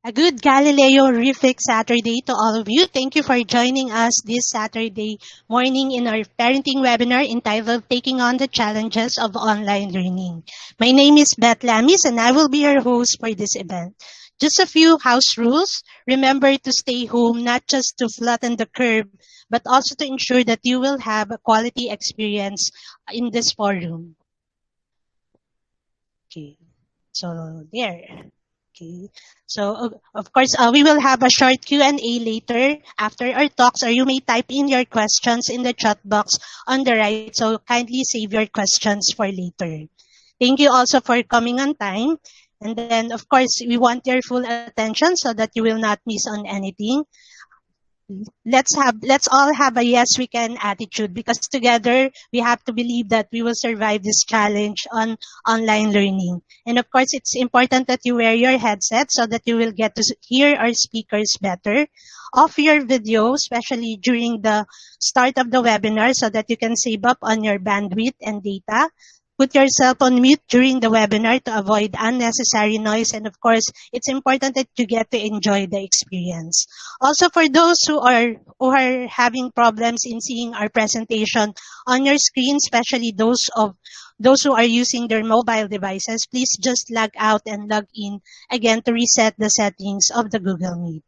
A good Galileo Reflex Saturday to all of you. Thank you for joining us this Saturday morning in our parenting webinar entitled Taking on the Challenges of Online Learning. My name is Beth Lamis and I will be your host for this event. Just a few house rules. Remember to stay home not just to flatten the curve, but also to ensure that you will have a quality experience in this forum. Okay, so there. Okay. So, of course, we will have a short Q&A later after our talks, or you may type in your questions in the chat box on the right. So kindly save your questions for later. Thank you also for coming on time. And then, of course, we want your full attention so that you will not miss on anything. Let's all have a yes we can attitude, because together we have to believe that we will survive this challenge on online learning. And of course, it's important that you wear your headset so that you will get to hear our speakers better. Off your video, especially during the start of the webinar, so that you can save up on your bandwidth and data. Put yourself on mute during the webinar to avoid unnecessary noise. And of course, it's important that you get to enjoy the experience. Also, for those who are having problems in seeing our presentation on your screen, especially those who are using their mobile devices, please just log out and log in again to reset the settings of the Google Meet.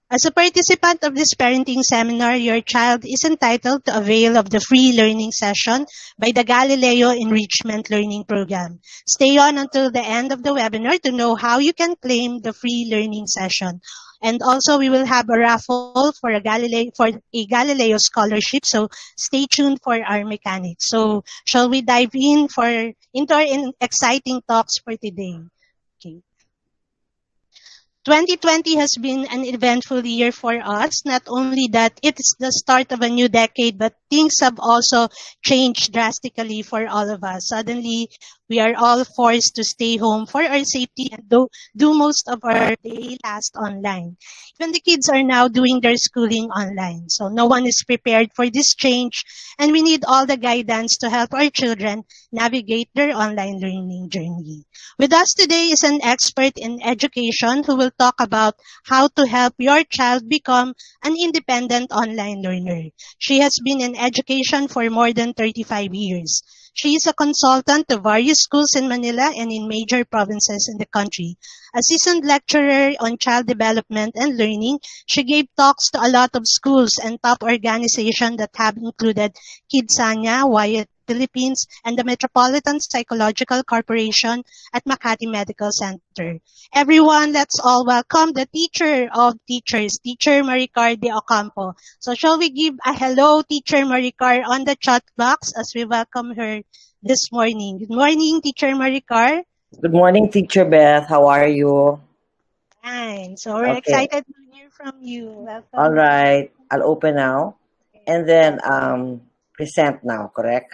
As a participant of this parenting seminar, your child is entitled to avail of the free learning session by the Galileo Enrichment Learning Program. Stay on until the end of the webinar to know how you can claim the free learning session. And also, we will have a raffle for a Galileo scholarship. So stay tuned for our mechanics. So shall we dive into our exciting talks for today? Okay. 2020 has been an eventful year for us. Not only that it's the start of a new decade, but things have also changed drastically for all of us. Suddenly, we are all forced to stay home for our safety and do most of our daily tasks online. Even the kids are now doing their schooling online. So no one is prepared for this change, and we need all the guidance to help our children navigate their online learning journey. With us today is an expert in education who will talk about how to help your child become an independent online learner. She has been in education for more than 35 years. She is a consultant to various schools in Manila and in major provinces in the country. A seasoned lecturer on child development and learning, she gave talks to a lot of schools and top organizations that have included Kidsania, Wyatt Philippines, and the Metropolitan Psychological Corporation at Makati Medical Center. Everyone, let's all welcome the teacher of teachers, Teacher Maricar de Ocampo. So shall we give a hello, Teacher Maricar, on the chat box as we welcome her this morning. Good morning, Teacher Maricar. Good morning, Teacher Beth. How are you? Fine. So we're excited to hear from you. Welcome. All right. I'll open now. And then present now, correct?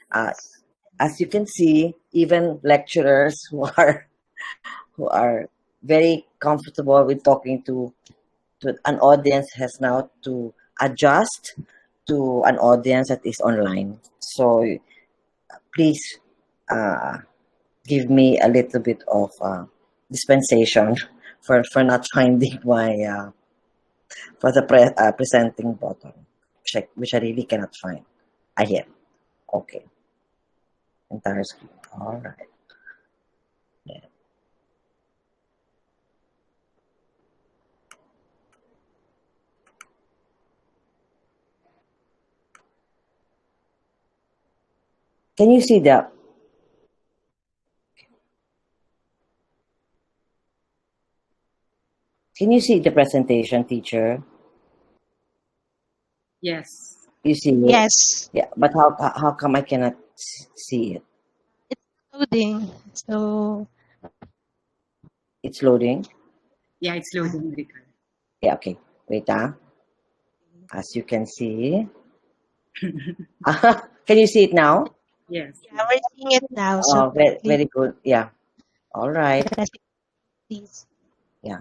As you can see, even lecturers who are very comfortable with talking to an audience has now to adjust to an audience that is online. So please give me a little bit of dispensation for not finding my for the presenting button, which I really cannot find. Here. Okay. Entire screen. All right. Yeah. Can you see that? Can you see the presentation, teacher? Yes. You see it? Yes. Yeah, but how come I cannot see it? It's loading. So it's loading? Yeah, it's loading. Yeah, okay. Wait, as you can see. Can you see it now? Yes. Yeah, we're seeing it now. So very good. Yeah. All right. Please. Yeah.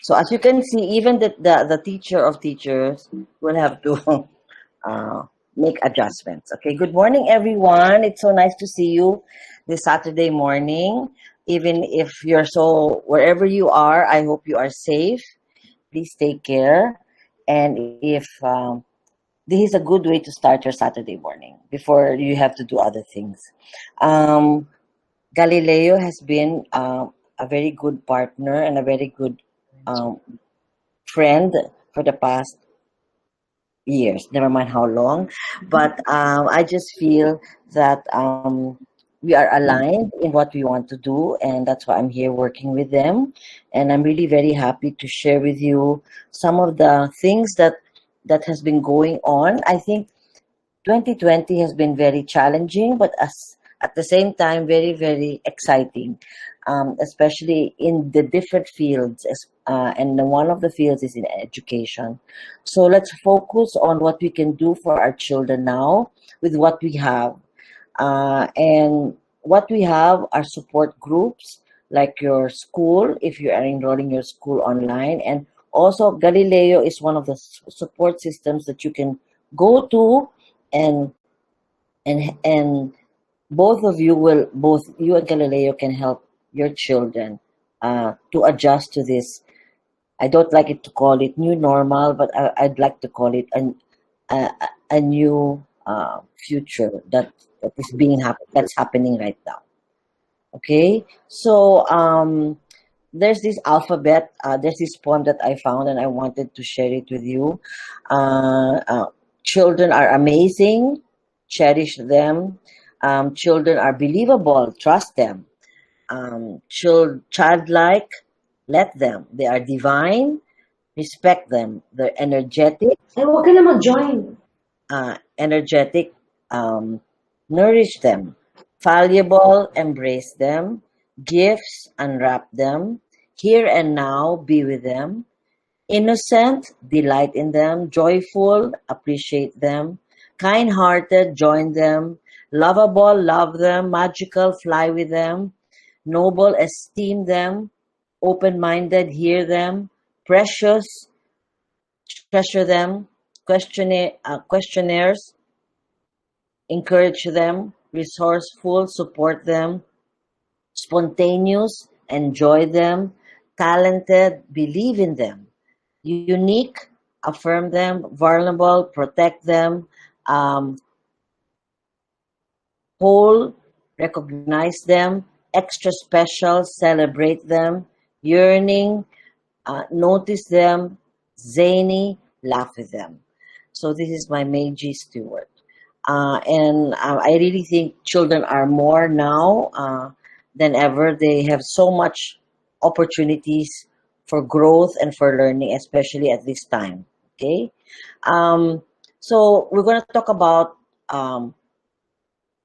So as you can see, even the teacher of teachers will have to make adjustments. Okay. Good morning, everyone. It's so nice to see you this Saturday morning. Even if you're wherever you are, I hope you are safe. Please take care. And if this is a good way to start your Saturday morning before you have to do other things. Um, Galileo has been a very good partner and a very good um, friend for the past years, never mind how long. But I just feel that we are aligned in what we want to do, and that's why I'm here working with them. And I'm really very happy to share with you some of the things that has been going on. I think 2020 has been very challenging, but at the same time, very, very exciting, especially in the different fields. And one of the fields is in education. So let's focus on what we can do for our children now with what we have. And what we have are support groups like your school, if you are enrolling your school online. And also, Galileo is one of the support systems that you can go to, and and both you and Galileo can help your children to adjust to this. I don't like it to call it new normal, but I'd like to call it a, a new future that is that's happening right now. Okay, so there's this alphabet. There's this poem that I found, and I wanted to share it with you. Uh, uh, Children are amazing. Cherish them. Children are believable. Trust them. Childlike. Let them. They are divine. Respect them. They're energetic. Eh, huwag ka na mag-join. Energetic. Nourish them. Valuable. Embrace them. Gifts. Unwrap them. Here and now. Be with them. Innocent. Delight in them. Joyful. Appreciate them. Kind-hearted. Join them. Lovable. Love them. Magical. Fly with them. Noble. Esteem them. Open-minded. Hear them. Precious. Treasure them. Questionnaires. Encourage them. Resourceful. Support them. Spontaneous. Enjoy them. Talented. Believe in them. Unique. Affirm them. Vulnerable. Protect them. Whole. Recognize them. Extra special. Celebrate them. Yearning. Notice them. Zany. Laugh with them. So this is my Meiji Stewart. And I really think children are more now than ever. They have so much opportunities for growth and for learning, especially at this time. Okay, so we're going to talk about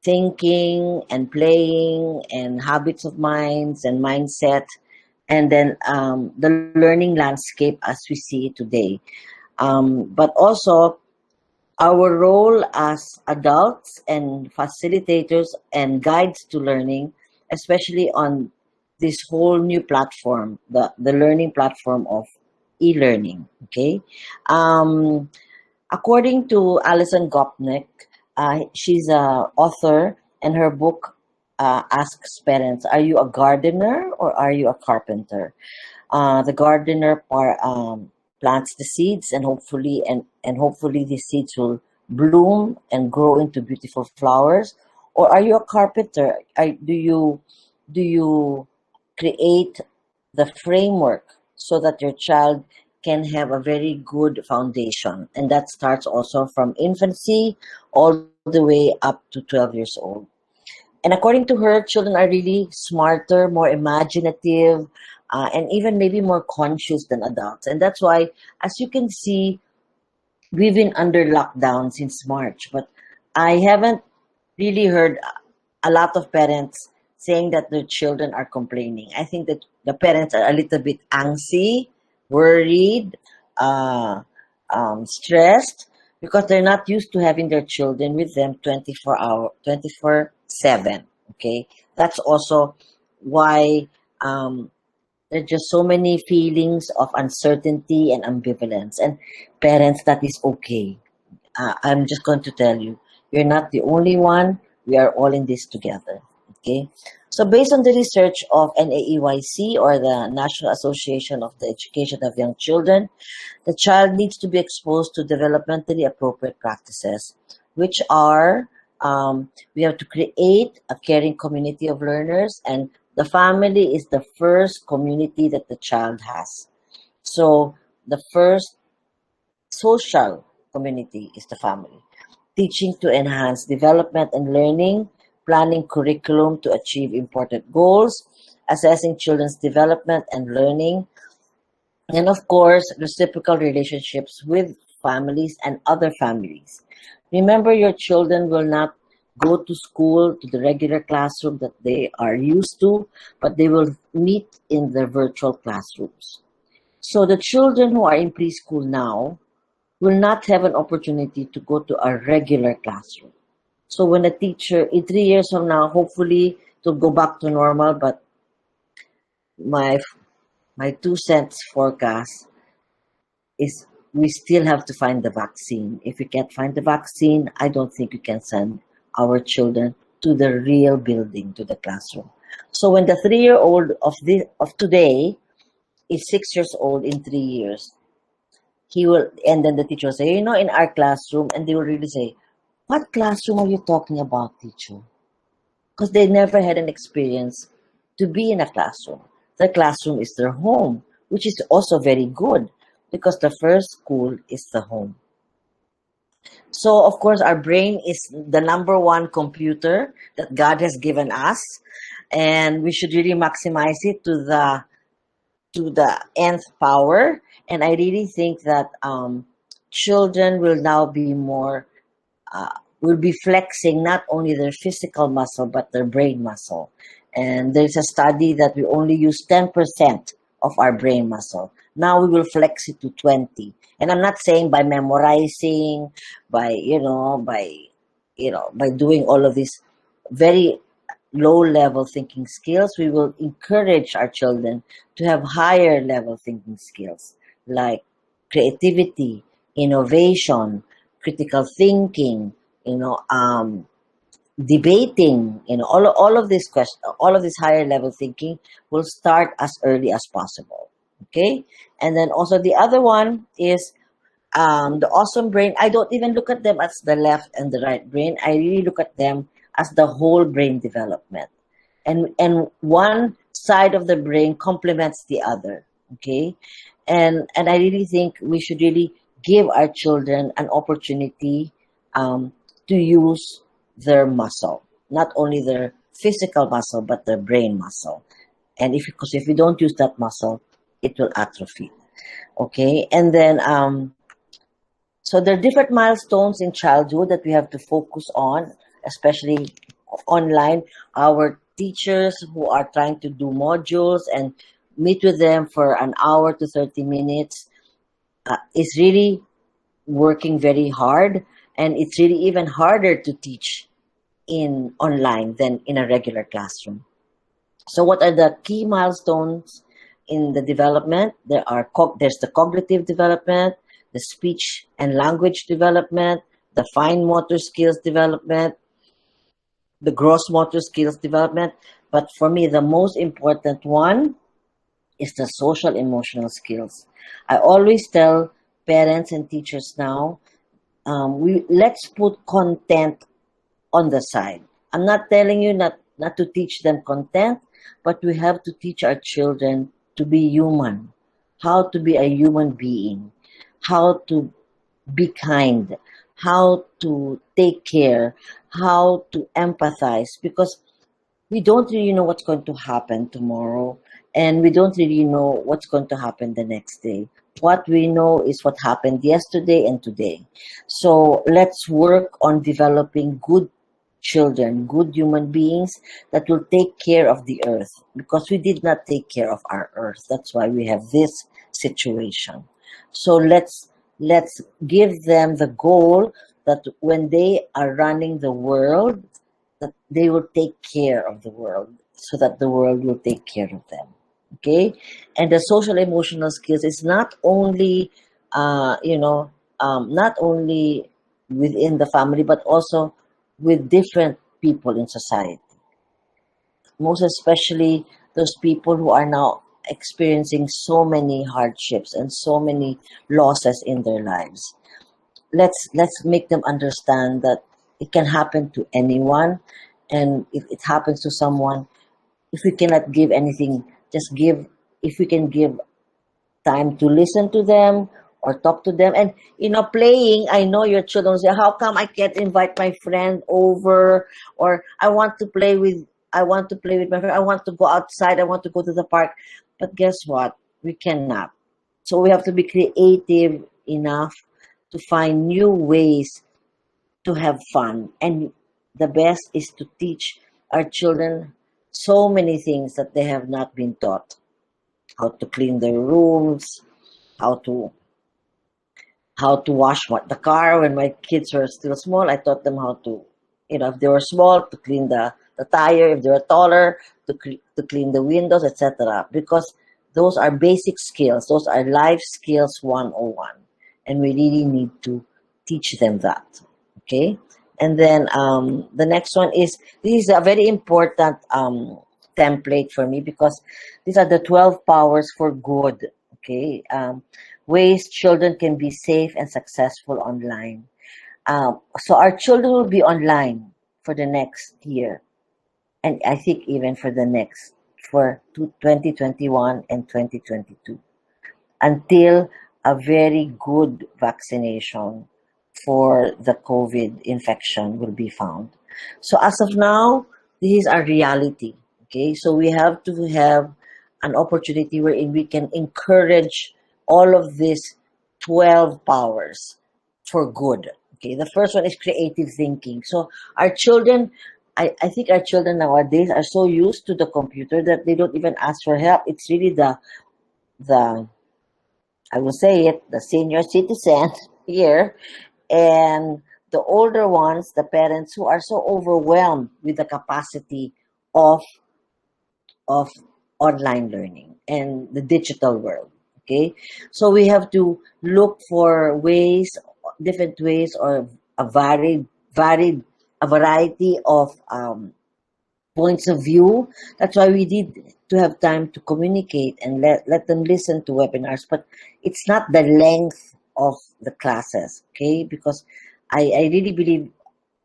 thinking and playing and habits of minds and mindset, and then the learning landscape as we see it today. But also our role as adults and facilitators and guides to learning, especially on this whole new platform, the learning platform of e-learning. Okay, according to Alison Gopnik, she's an author, and her book asks parents, "Are you a gardener or are you a carpenter?" The gardener plants the seeds, and hopefully these seeds will bloom and grow into beautiful flowers. Or are you a carpenter? Do you create the framework so that your child can have a very good foundation? And that starts also from infancy all the way up to 12 years old. And according to her, children are really smarter, more imaginative, and even maybe more conscious than adults. And that's why, as you can see, we've been under lockdown since March, but I haven't really heard a lot of parents saying that their children are complaining. I think that the parents are a little bit angsty, worried, stressed, because they're not used to having their children with them 24/7. Okay, that's also why there are just so many feelings of uncertainty and ambivalence. And parents, that is okay. I'm just going to tell you, you're not the only one. We are all in this together. Okay, so based on the research of NAEYC, or the National Association of the Education of Young Children, the child needs to be exposed to developmentally appropriate practices, which are, we have to create a caring community of learners, and the family is the first community that the child has. So the first social community is the family. Teaching to enhance development and learning, planning curriculum to achieve important goals, assessing children's development and learning, and of course, reciprocal relationships with families and other families. Remember, your children will not go to school, to the regular classroom that they are used to, but they will meet in the virtual classrooms. So the children who are in preschool now will not have an opportunity to go to a regular classroom. So when a teacher, in 3 years from now, hopefully it'll go back to normal, but my my 2 cents forecast is we still have to find the vaccine. If we can't find the vaccine, I don't think we can send our children to the real building, to the classroom. So when the 3-year-old of today is 6 years old in 3 years, he will, and then the teacher will say, in our classroom, and they will really say, what classroom are you talking about, teacher? Because they never had an experience to be in a classroom. The classroom is their home, which is also very good, because the first school is the home. So, of course, our brain is the number one computer that God has given us, and we should really maximize it to the nth power. And I really think that children will now be more, will be flexing not only their physical muscle, but their brain muscle. And there's a study that we only use 10% of our brain muscle. Now we will flex it to 20. And I'm not saying by memorizing, by doing all of these very low level thinking skills. We will encourage our children to have higher level thinking skills like creativity, innovation, critical thinking, debating, all of this question, all of this higher level thinking will start as early as possible. Okay, and then also the other one is the awesome brain. I don't even look at them as the left and the right brain. I really look at them as the whole brain development, and one side of the brain complements the other. Okay, and I really think we should really give our children an opportunity to use their muscle, not only their physical muscle, but their brain muscle. And because if we don't use that muscle, it will atrophy. Okay, and then so there are different milestones in childhood that we have to focus on, especially online. Our teachers who are trying to do modules and meet with them for an hour to 30 minutes is really working very hard, and it's really even harder to teach in online than in a regular classroom. So what are the key milestones in the development? There's the cognitive development, the speech and language development, the fine motor skills development, the gross motor skills development. But for me, the most important one is the social emotional skills. I always tell parents and teachers now, let's put content on the side. I'm not telling you not to teach them content, but we have to teach our children to be human, how to be a human being, how to be kind, how to take care, how to empathize, because we don't really know what's going to happen tomorrow, and we don't really know what's going to happen the next day. What we know is what happened yesterday and today. So let's work on developing good children, good human beings that will take care of the earth, because we did not take care of our earth. That's why we have this situation. So let's give them the goal that when they are running the world, that they will take care of the world, so that the world will take care of them. Okay, and the social emotional skills is not only not only within the family, but also with different people in society. most especially those people who are now experiencing so many hardships and so many losses in their lives. Let's make them understand that it can happen to anyone, and if it happens to someone, if we cannot give anything, just give. If we can give time to listen to them or talk to them, and playing. I know your children say, "How come I can't invite my friend over?" Or I want to play with my friend. I want to go outside. I want to go to the park. But guess what? We cannot. So we have to be creative enough to find new ways to have fun. And the best is to teach our children so many things that they have not been taught. How to clean their rooms, how to wash the car. When my kids were still small, I taught them how to, if they were small, to clean the tire. If they were taller, to clean the windows, etc. Because those are basic skills. Those are life skills 101. And we really need to teach them that. Okay? And then the next one is, this is a very important template for me, because these are the 12 powers for good. Okay? Ways children can be safe and successful online. So our children will be online for the next year, and I think even for 2021 and 2022, until a very good vaccination for the COVID infection will be found. So as of now, this is our reality. Okay, so we have to have an opportunity wherein we can encourage all of these 12 powers for good. Okay, the first one is creative thinking. So our children, I think our children nowadays are so used to the computer that they don't even ask for help. It's really the I will say it, the senior citizen here, and the older ones, the parents who are so overwhelmed with the capacity of of online learning and the digital world. Okay, so we have to look for ways, different ways, or varied a variety of points of view. That's why we need to have time to communicate and let them listen to webinars. But it's not the length of the classes, okay? Because I really believe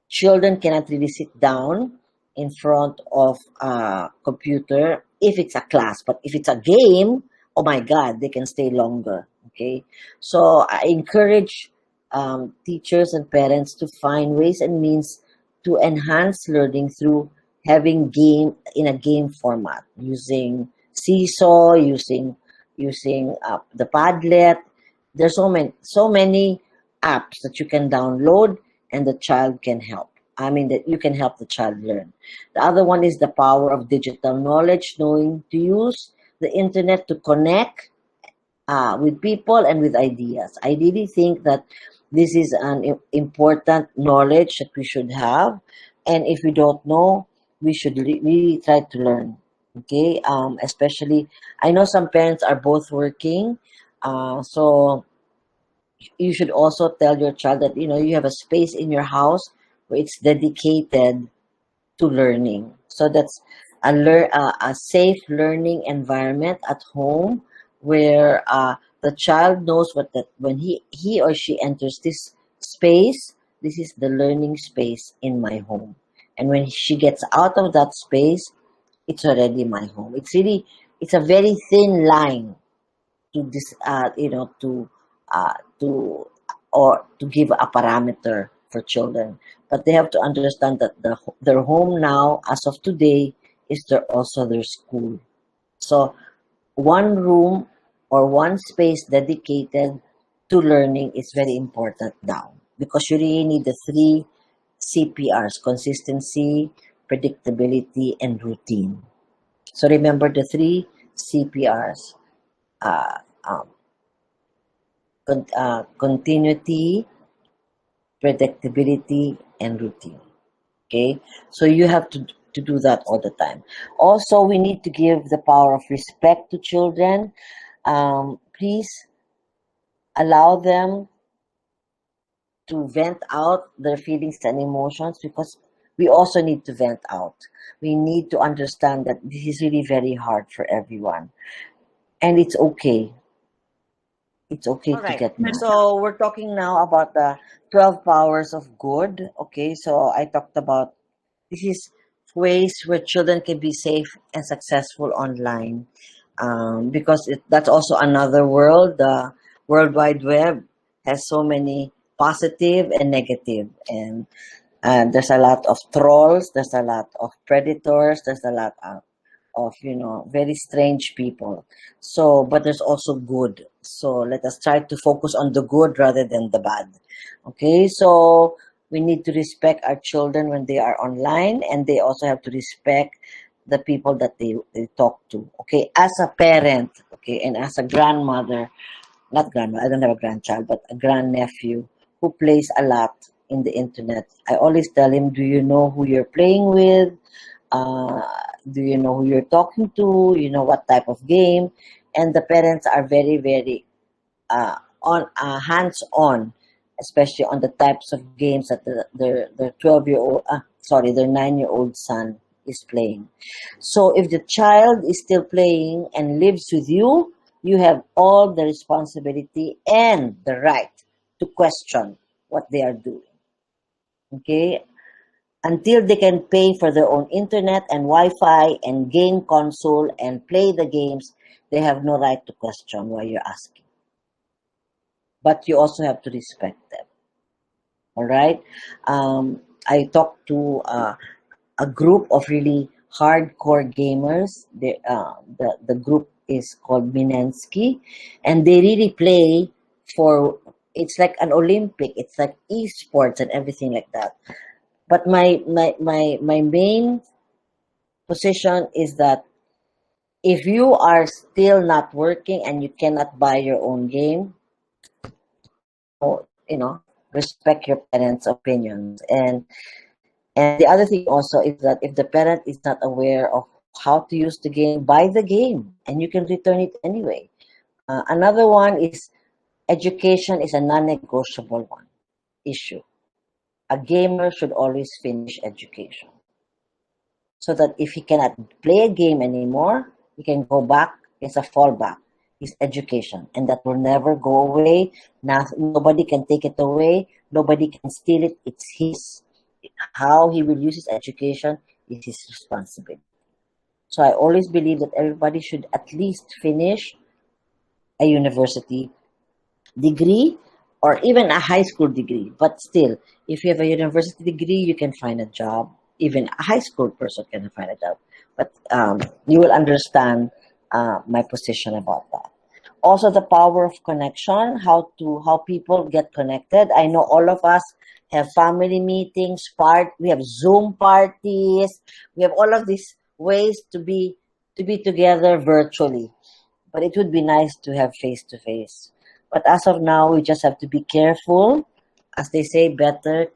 children cannot really sit down in front of a computer if it's a class. But if it's a game, oh my God, they can stay longer, okay? So I encourage teachers and parents to find ways and means to enhance learning through having game in a game format, using seesaw, using the Padlet. There's so many apps that you can download, and the child can help. I mean, that you can help the child learn. The other one is the power of digital knowledge, knowing to use the internet to connect with people and with ideas. I really think that this is an important knowledge that we should have, and if we don't know, we should really try to learn. Okay, especially I know some parents are both working, so you should also tell your child that you have a space in your house where it's dedicated to learning. So that's a safe learning environment at home, where the child knows that when he or she enters this space, this is the learning space in my home. And when she gets out of that space, it's already my home. It's a very thin line to this, to or to give a parameter for children. But they have to understand that their home now, as of today, is also their school. So one room or one space dedicated to learning is very important now, because you really need the three CPRs: consistency, predictability, and routine. So remember the three CPRs: uh, um, continuity, predictability, and routine. Okay, so you have to do that all the time. Also, we need to give the power of respect to children. Please allow them to vent out their feelings and emotions, because we also need to vent out. We need to understand that this is really very hard for everyone. And it's okay. It's okay to get mad. So we're talking now about the 12 powers of good. Okay, so I talked about this is ways where children can be safe and successful online, because that's also another world. The World Wide Web has so many positive and negative, and there's a lot of trolls, there's a lot of predators, there's a lot of very strange people. So, but there's also good. So let us try to focus on the good rather than the bad. Okay, so we need to respect our children when they are online, and they also have to respect the people that they talk to. Okay, as a parent, okay, and as a grandmother, not grandma, I don't have a grandchild, but a grandnephew who plays a lot in the internet. I always tell him, do you know who you're playing with? Uh, do you know who you're talking to? You know what type of game? And the parents are very, very on hands-on, especially on the types of games that their 12-year-old, their 9-year-old son is playing. So if the child is still playing and lives with you, you have all the responsibility and the right to question what they are doing. Okay? Until they can pay for their own internet and Wi-Fi and game console and play the games, they have no right to question why you're asking. But you also have to respect them. All right? I talked to a group of really hardcore gamers. The group is called Minensky, and they really play for. It's like an Olympic. It's like esports and everything like that. But my main position is that if you are still not working and you cannot buy your own game, respect your parents' opinions. And the other thing also is that if the parent is not aware of how to use the game, buy the game and you can return it anyway. Another one is education is a non-negotiable one issue. A gamer should always finish education, so that if he cannot play a game anymore, he can go back. It's a fallback. His education, and that will never go away. Nobody can take it away. Nobody can steal it. It's his. How he will use his education is his responsibility. So I always believe that everybody should at least finish a university degree or even a high school degree. But still, if you have a university degree, you can find a job. Even a high school person can find a job. But you will understand my position about that. Also, the power of connection, how people get connected. I know all of us have family meetings, we have Zoom parties, we have all of these ways to be together virtually. But it would be nice to have face to face. But as of now, we just have to be careful. As they say, better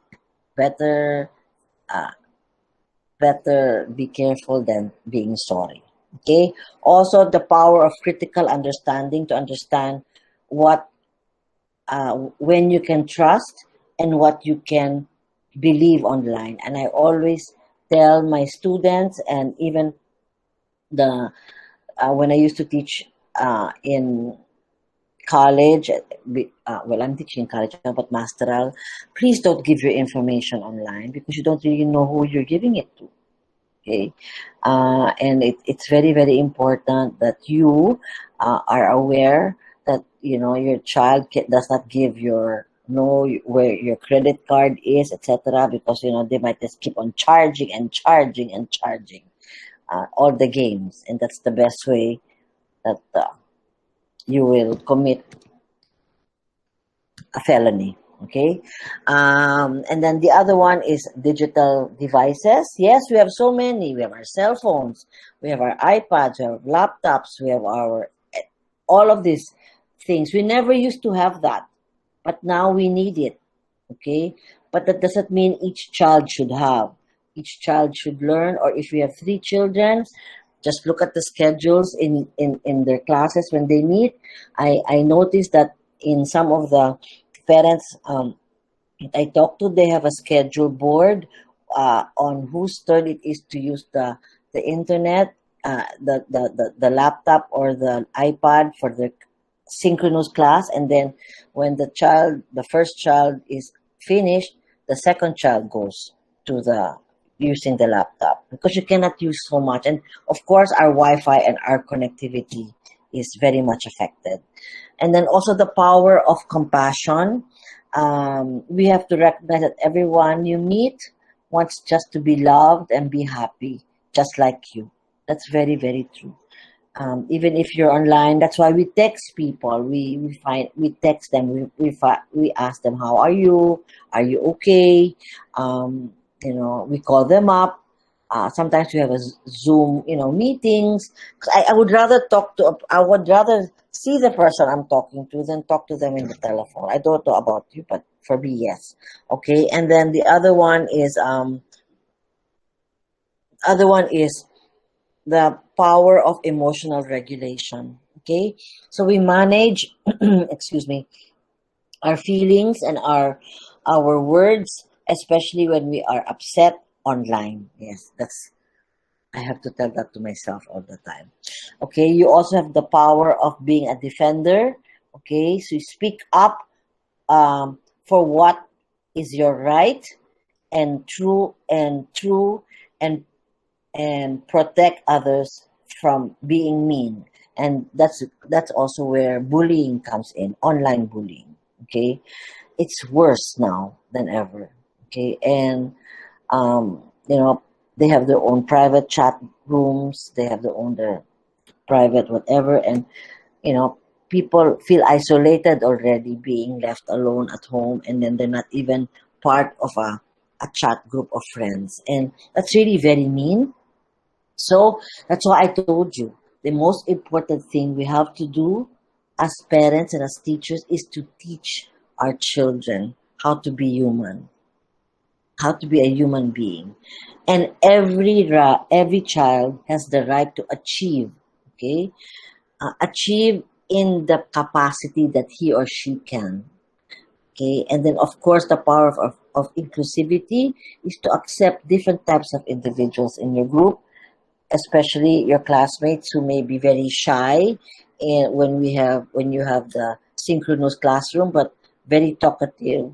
be careful than being sorry. Okay. Also, the power of critical understanding, to understand what when you can trust and what you can believe online. And I always tell my students, and even the when I used to teach in college, I'm teaching in college now, but masteral, please don't give your information online because you don't really know who you're giving it to. Okay, and it's very, very important that you are aware that your child does not give know where your credit card is, etc. Because they might just keep on charging and charging and charging all the games, and that's the best way that you will commit a felony. Okay. And then the other one is digital devices. Yes, we have so many. We have our cell phones, we have our iPads, we have laptops, we have all of these things. We never used to have that, but now we need it. Okay. But that doesn't mean each child should have. Each child should learn, or if we have 3 children, just look at the schedules in their classes when they meet. I noticed that in some of the parents I talk to, they have a schedule board on whose turn it is to use the internet, the laptop or the iPad for the synchronous class, and then when the first child is finished, the second child goes to the using the laptop, because you cannot use so much. And of course, our Wi-Fi and our connectivity is very much affected. And then also the power of compassion. We have to recognize that everyone you meet wants just to be loved and be happy, just like you. That's very, very true. Even if you're online, that's why we text people. We text them. We ask them, how are you? Are you okay? We call them up. Sometimes we have a Zoom, meetings. 'Cause I would rather I would rather see the person I'm talking to than talk to them in the telephone. I don't know about you, but for me, yes. Okay. And then the other one is the power of emotional regulation. Okay. So we manage, excuse me, our feelings and our words, especially when we are upset online. Yes, I have to tell that to myself all the time. Okay, you also have the power of being a defender. Okay, so you speak up for what is your right and and protect others from being mean. And that's also where bullying comes in, online bullying. Okay, it's worse now than ever. Okay, and um, you know they have their own private chat rooms, they have their private whatever, and you know people feel isolated already, being left alone at home, and then they're not even part of a chat group of friends, and that's really very mean. So that's why I told you the most important thing we have to do as parents and as teachers is to teach our children how to be human, how to be a human being. And every child has the right to achieve, okay? Achieve in the capacity that he or she can. Okay, and then of course the power of inclusivity is to accept different types of individuals in your group, especially your classmates who may be very shy, and when you have the synchronous classroom, but very talkative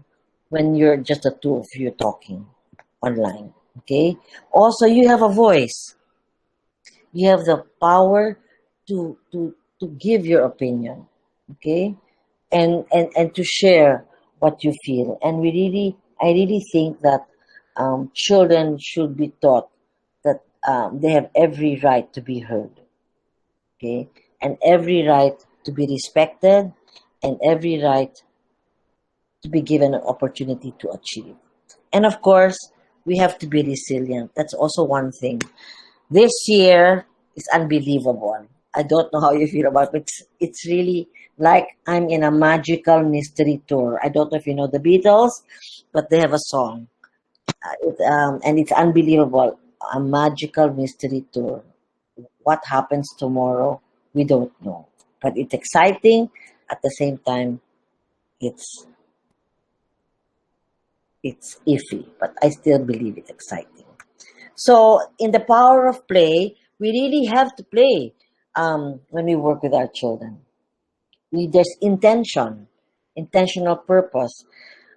when you're just the two of you talking online. Okay, also you have a voice, you have the power to give your opinion. Okay, and to share what you feel. And I really think that children should be taught that they have every right to be heard, okay, and every right to be respected, and every right to be given an opportunity to achieve. And of course, we have to be resilient. That's also one thing. This year is unbelievable. I don't know how you feel about it. It's really like I'm in a magical mystery tour. I don't know if you know the Beatles, but they have a song. And it's unbelievable. A magical mystery tour. What happens tomorrow, we don't know. But it's exciting. At the same time, it's iffy. But I still believe it's exciting. So in the power of play, we really have to play when we work with our children. There's intentional purpose.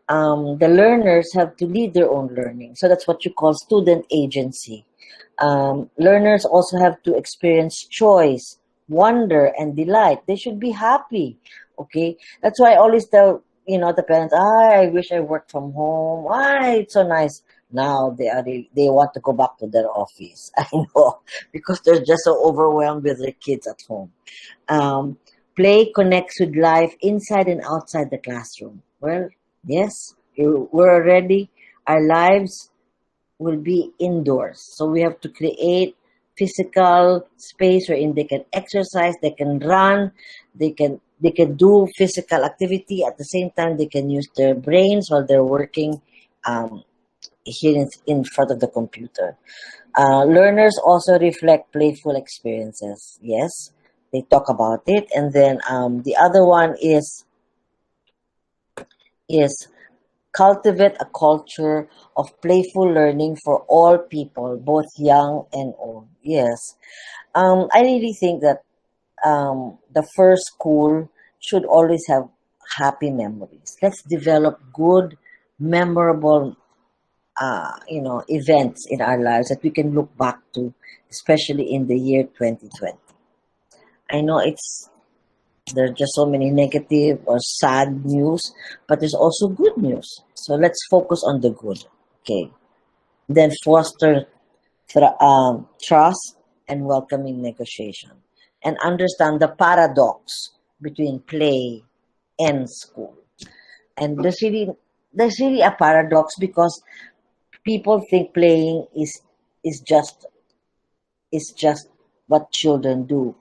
The learners have to lead their own learning. So that's what you call student agency. Learners also have to experience choice, wonder, and delight. They should be happy. Okay, that's why I always tell the parents, I wish I worked from home. It's so nice. Now they want to go back to their office. I know, because they're just so overwhelmed with their kids at home. Play connects with life inside and outside the classroom. Well, yes, we're already, our lives will be indoors. So we have to create physical space wherein they can exercise, they can run, they can do physical activity. At the same time, they can use their brains while they're working here in front of the computer. Learners also reflect playful experiences. Yes, they talk about it. And then the other one is cultivate a culture of playful learning for all people, both young and old. Yes. I really think that the first school should always have happy memories. Let's develop good, memorable, events in our lives that we can look back to, especially in the year 2020. I know there's just so many negative or sad news, but there's also good news. So let's focus on the good. Okay. Then foster trust and welcoming negotiation, and understand the paradox between play and school. And there's really a paradox because people think playing is just is just what children do.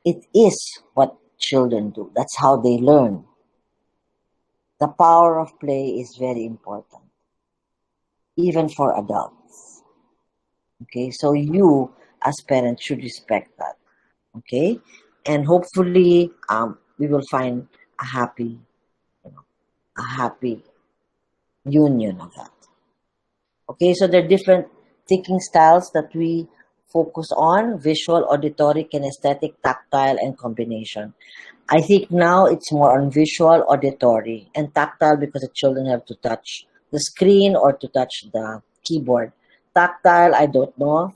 It is what children do. That's how they learn. The power of play is very important, even for adults. Okay, so you as parents should respect that. Okay, and hopefully, we will find a happy, a happy union of that. Okay, so there are different thinking styles that we focus on: visual, auditory, kinesthetic, tactile, and combination. I think now it's more on visual, auditory, and tactile because the children have to touch the screen or to touch the keyboard. Tactile, I don't know.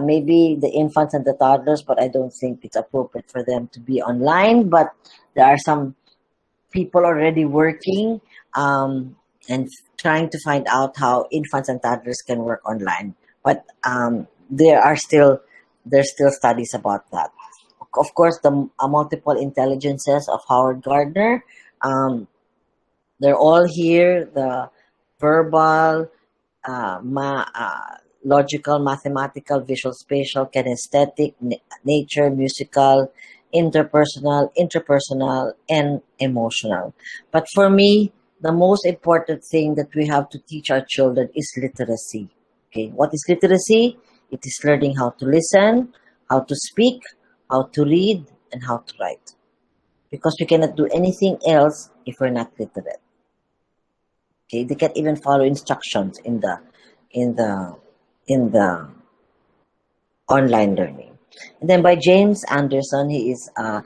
Maybe the infants and the toddlers, but I don't think it's appropriate for them to be online. But there are some people already working and trying to find out how infants and toddlers can work online. But there's still studies about that. Of course, the multiple intelligences of Howard Gardner, um, they're all here. The verbal, logical, mathematical, visual, spatial, kinesthetic, nature, musical, interpersonal, and emotional. But for me, the most important thing that we have to teach our children is literacy. Okay, what is literacy? It is learning how to listen, how to speak, how to read, and how to write. Because we cannot do anything else if we're not literate. Okay, they can't even follow instructions in the in the online learning. And then by James Anderson, he is an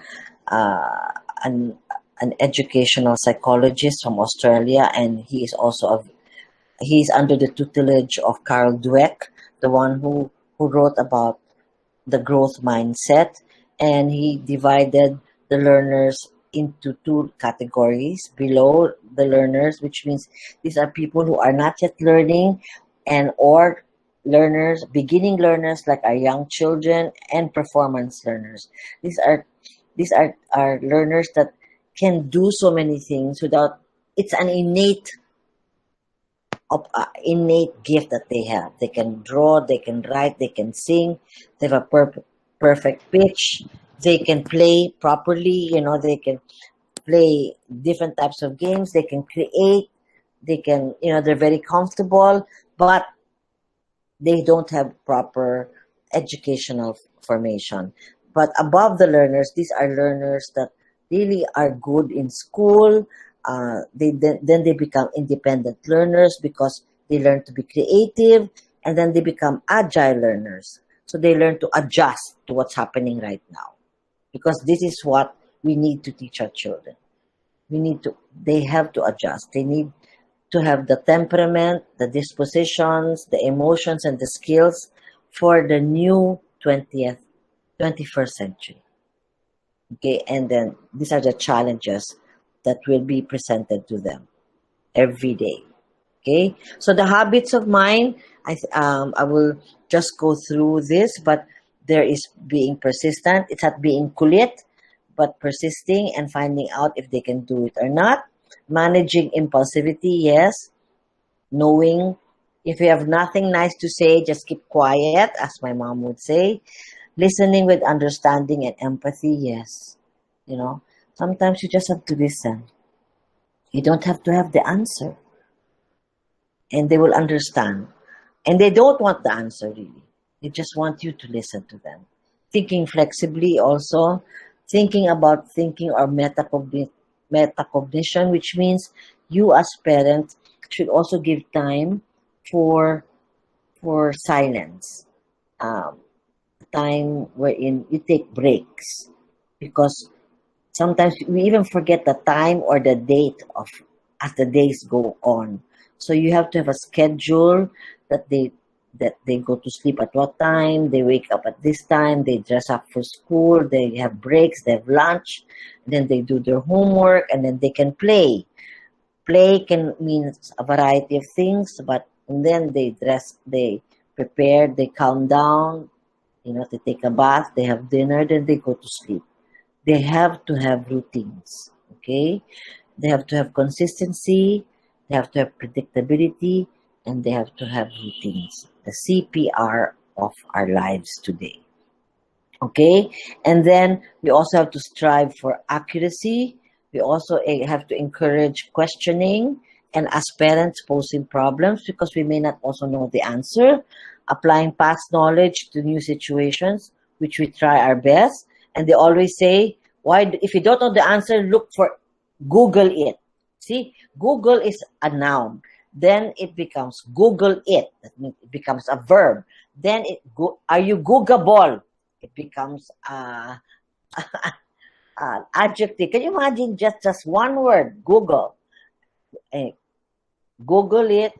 educational psychologist from Australia, and he's under the tutelage of Carol Dweck, the one who wrote about the growth mindset, and he divided the learners into two categories below the learners, which means these are people who are not yet learning, and or learners, beginning learners like our young children, and performance learners. These are learners that can do so many things without. It's an innate gift that they have. They can draw, they can write, they can sing. They have a perfect pitch. They can play properly. They can play different types of games. They can create. They can. They're very comfortable, but they don't have proper educational formation. But above the learners, these are learners that really are good in school. Then they become independent learners because they learn to be creative, and then they become agile learners. So they learn to adjust to what's happening right now, because this is what we need to teach our children. They have to adjust. They need to have the temperament, the dispositions, the emotions, and the skills for the new 21st century. Okay, and then these are the challenges that will be presented to them every day. Okay, so the habits of mind, I will just go through this, but there is being persistent. It's not being kulit, but persisting and finding out if they can do it or not. Managing impulsivity, yes. Knowing if you have nothing nice to say, just keep quiet, as my mom would say. Listening with understanding and empathy, yes. Sometimes you just have to listen. You don't have to have the answer. And they will understand. And they don't want the answer, really. They just want you to listen to them. Thinking flexibly also. Thinking about thinking or metacognition, which means you as parents should also give time for silence, time wherein you take breaks, because sometimes we even forget the time or the date of as the days go on. So you have to have a schedule that they go to sleep at what time, they wake up at this time, they dress up for school, they have breaks, they have lunch, then they do their homework, and then they can play. Play can mean a variety of things, but and then they dress, they prepare, they calm down, they take a bath, they have dinner, then they go to sleep. They have to have routines, okay? They have to have consistency, they have to have predictability, and they have to have routines. The CPR of our lives today, okay? And then we also have to strive for accuracy. We also have to encourage questioning, and as parents posing problems because we may not also know the answer, applying past knowledge to new situations, which we try our best. And they always say, why, if you don't know the answer, look for, Google it. See, Google is a noun. Then it becomes Google it. That means it becomes a verb. Then are you Googleable? It becomes adjective. Can you imagine just one word, Google? Google it,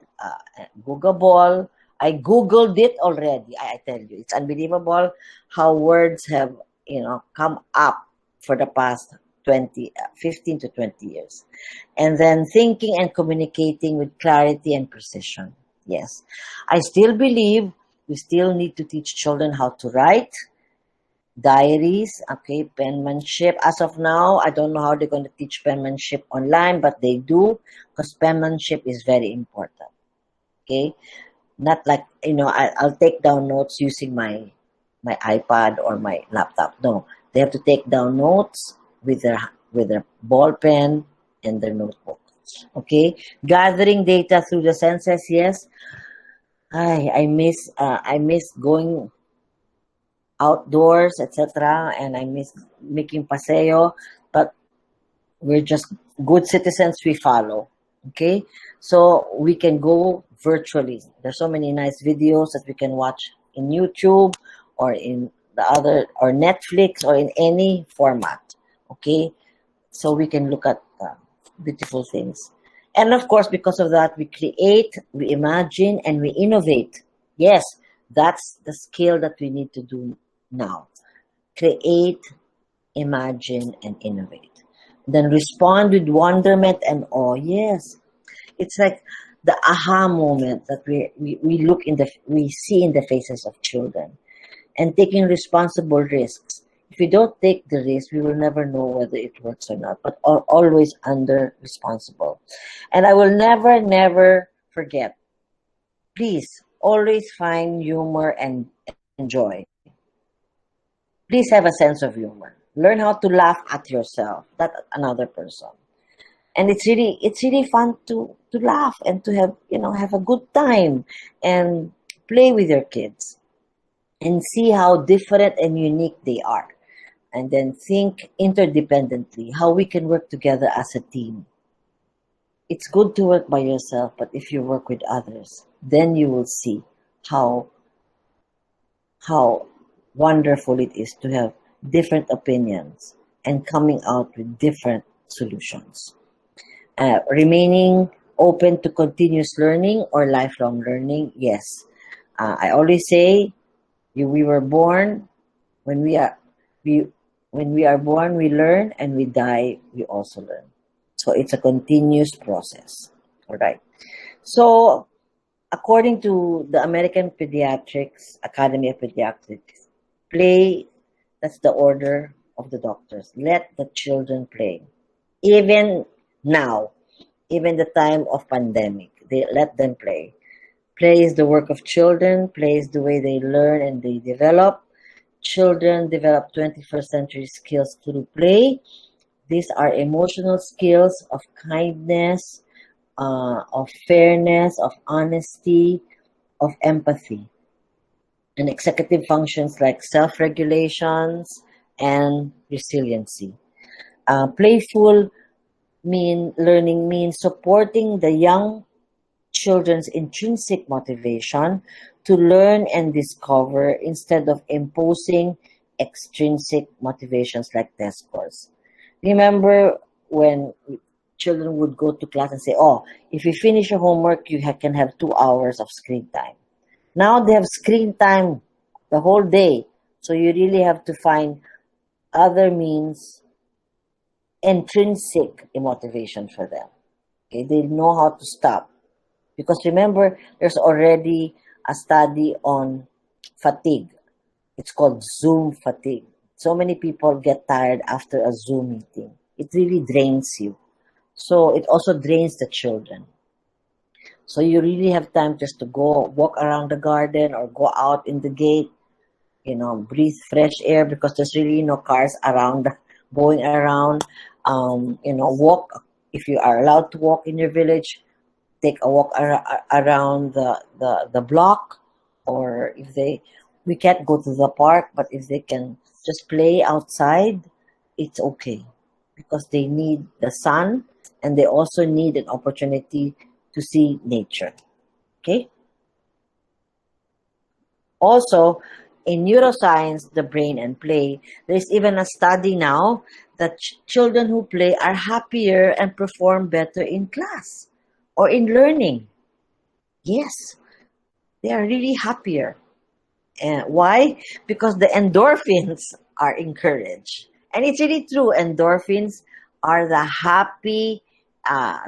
Googleable. I Googled it already. I tell you, it's unbelievable how words have, come up for the past 15 to 20 years. And then thinking and communicating with clarity and precision. Yes. I still believe we still need to teach children how to write, diaries, okay, penmanship. As of now, I don't know how they're going to teach penmanship online, but they do, because penmanship is very important. Okay. Not like, I'll take down notes using my iPad or my laptop. No, they have to take down notes with their ball pen and their notebook. Okay, gathering data through the senses. Yes, I miss going outdoors, etc., and I miss making paseo. But we're just good citizens. We follow. Okay, so we can go virtually. There's so many nice videos that we can watch in YouTube or in the other, or Netflix, or in any format. Okay, so we can look at beautiful things. And of course, because of that, we create, we imagine, and we innovate. Yes, that's the skill that we need to do now. Create, imagine, and innovate. Then respond with wonderment and awe. Yes, it's like the aha moment that we see in the faces of children. And taking responsible risks. If we don't take the risk, we will never know whether it works or not, but always under responsible. And I will never forget, please always find humor and joy. Please have a sense of humor. Learn how to laugh at yourself, not at another person. And it's really fun to laugh and to have a good time and play with your kids and see how different and unique they are. And then think interdependently, how we can work together as a team. It's good to work by yourself, but if you work with others, then you will see how wonderful it is to have different opinions and coming out with different solutions. Remaining open to continuous learning or lifelong learning, yes. I always say, we were born, when we are born, we learn, and we die, we also learn. So it's a continuous process. All right. So according to the American Pediatrics Academy of Pediatrics, play, that's the order of the doctors. Let the children play. Even now, even the time of pandemic, they let them play. Play is the work of children. Play is the way they learn and they develop. Children develop 21st century skills through play. These are emotional skills of kindness, of fairness, of honesty, of empathy, and executive functions like self-regulations and resiliency. Playful learning means supporting the young children's intrinsic motivation to learn and discover instead of imposing extrinsic motivations like test scores. Remember when children would go to class and say, oh, if you finish your homework, you can have 2 hours of screen time. Now they have screen time the whole day. So you really have to find other means, intrinsic motivation for them. Okay, they know how to stop. Because remember, there's already a study on fatigue. It's called Zoom fatigue. So many people get tired after a Zoom meeting. It really drains you. So it also drains the children. So you really have time just to go walk around the garden or go out in the gate, breathe fresh air because there's really no cars around, going around. Walk if you are allowed to walk in your village. Take a walk around the block, or we can't go to the park, but if they can just play outside, it's okay because they need the sun and they also need an opportunity to see nature. Okay. Also, in neuroscience, the brain and play, there's even a study now that children who play are happier and perform better in class or in learning. Yes, they are really happier. And why? Because the endorphins are encouraged. And it's really true. Endorphins are the happy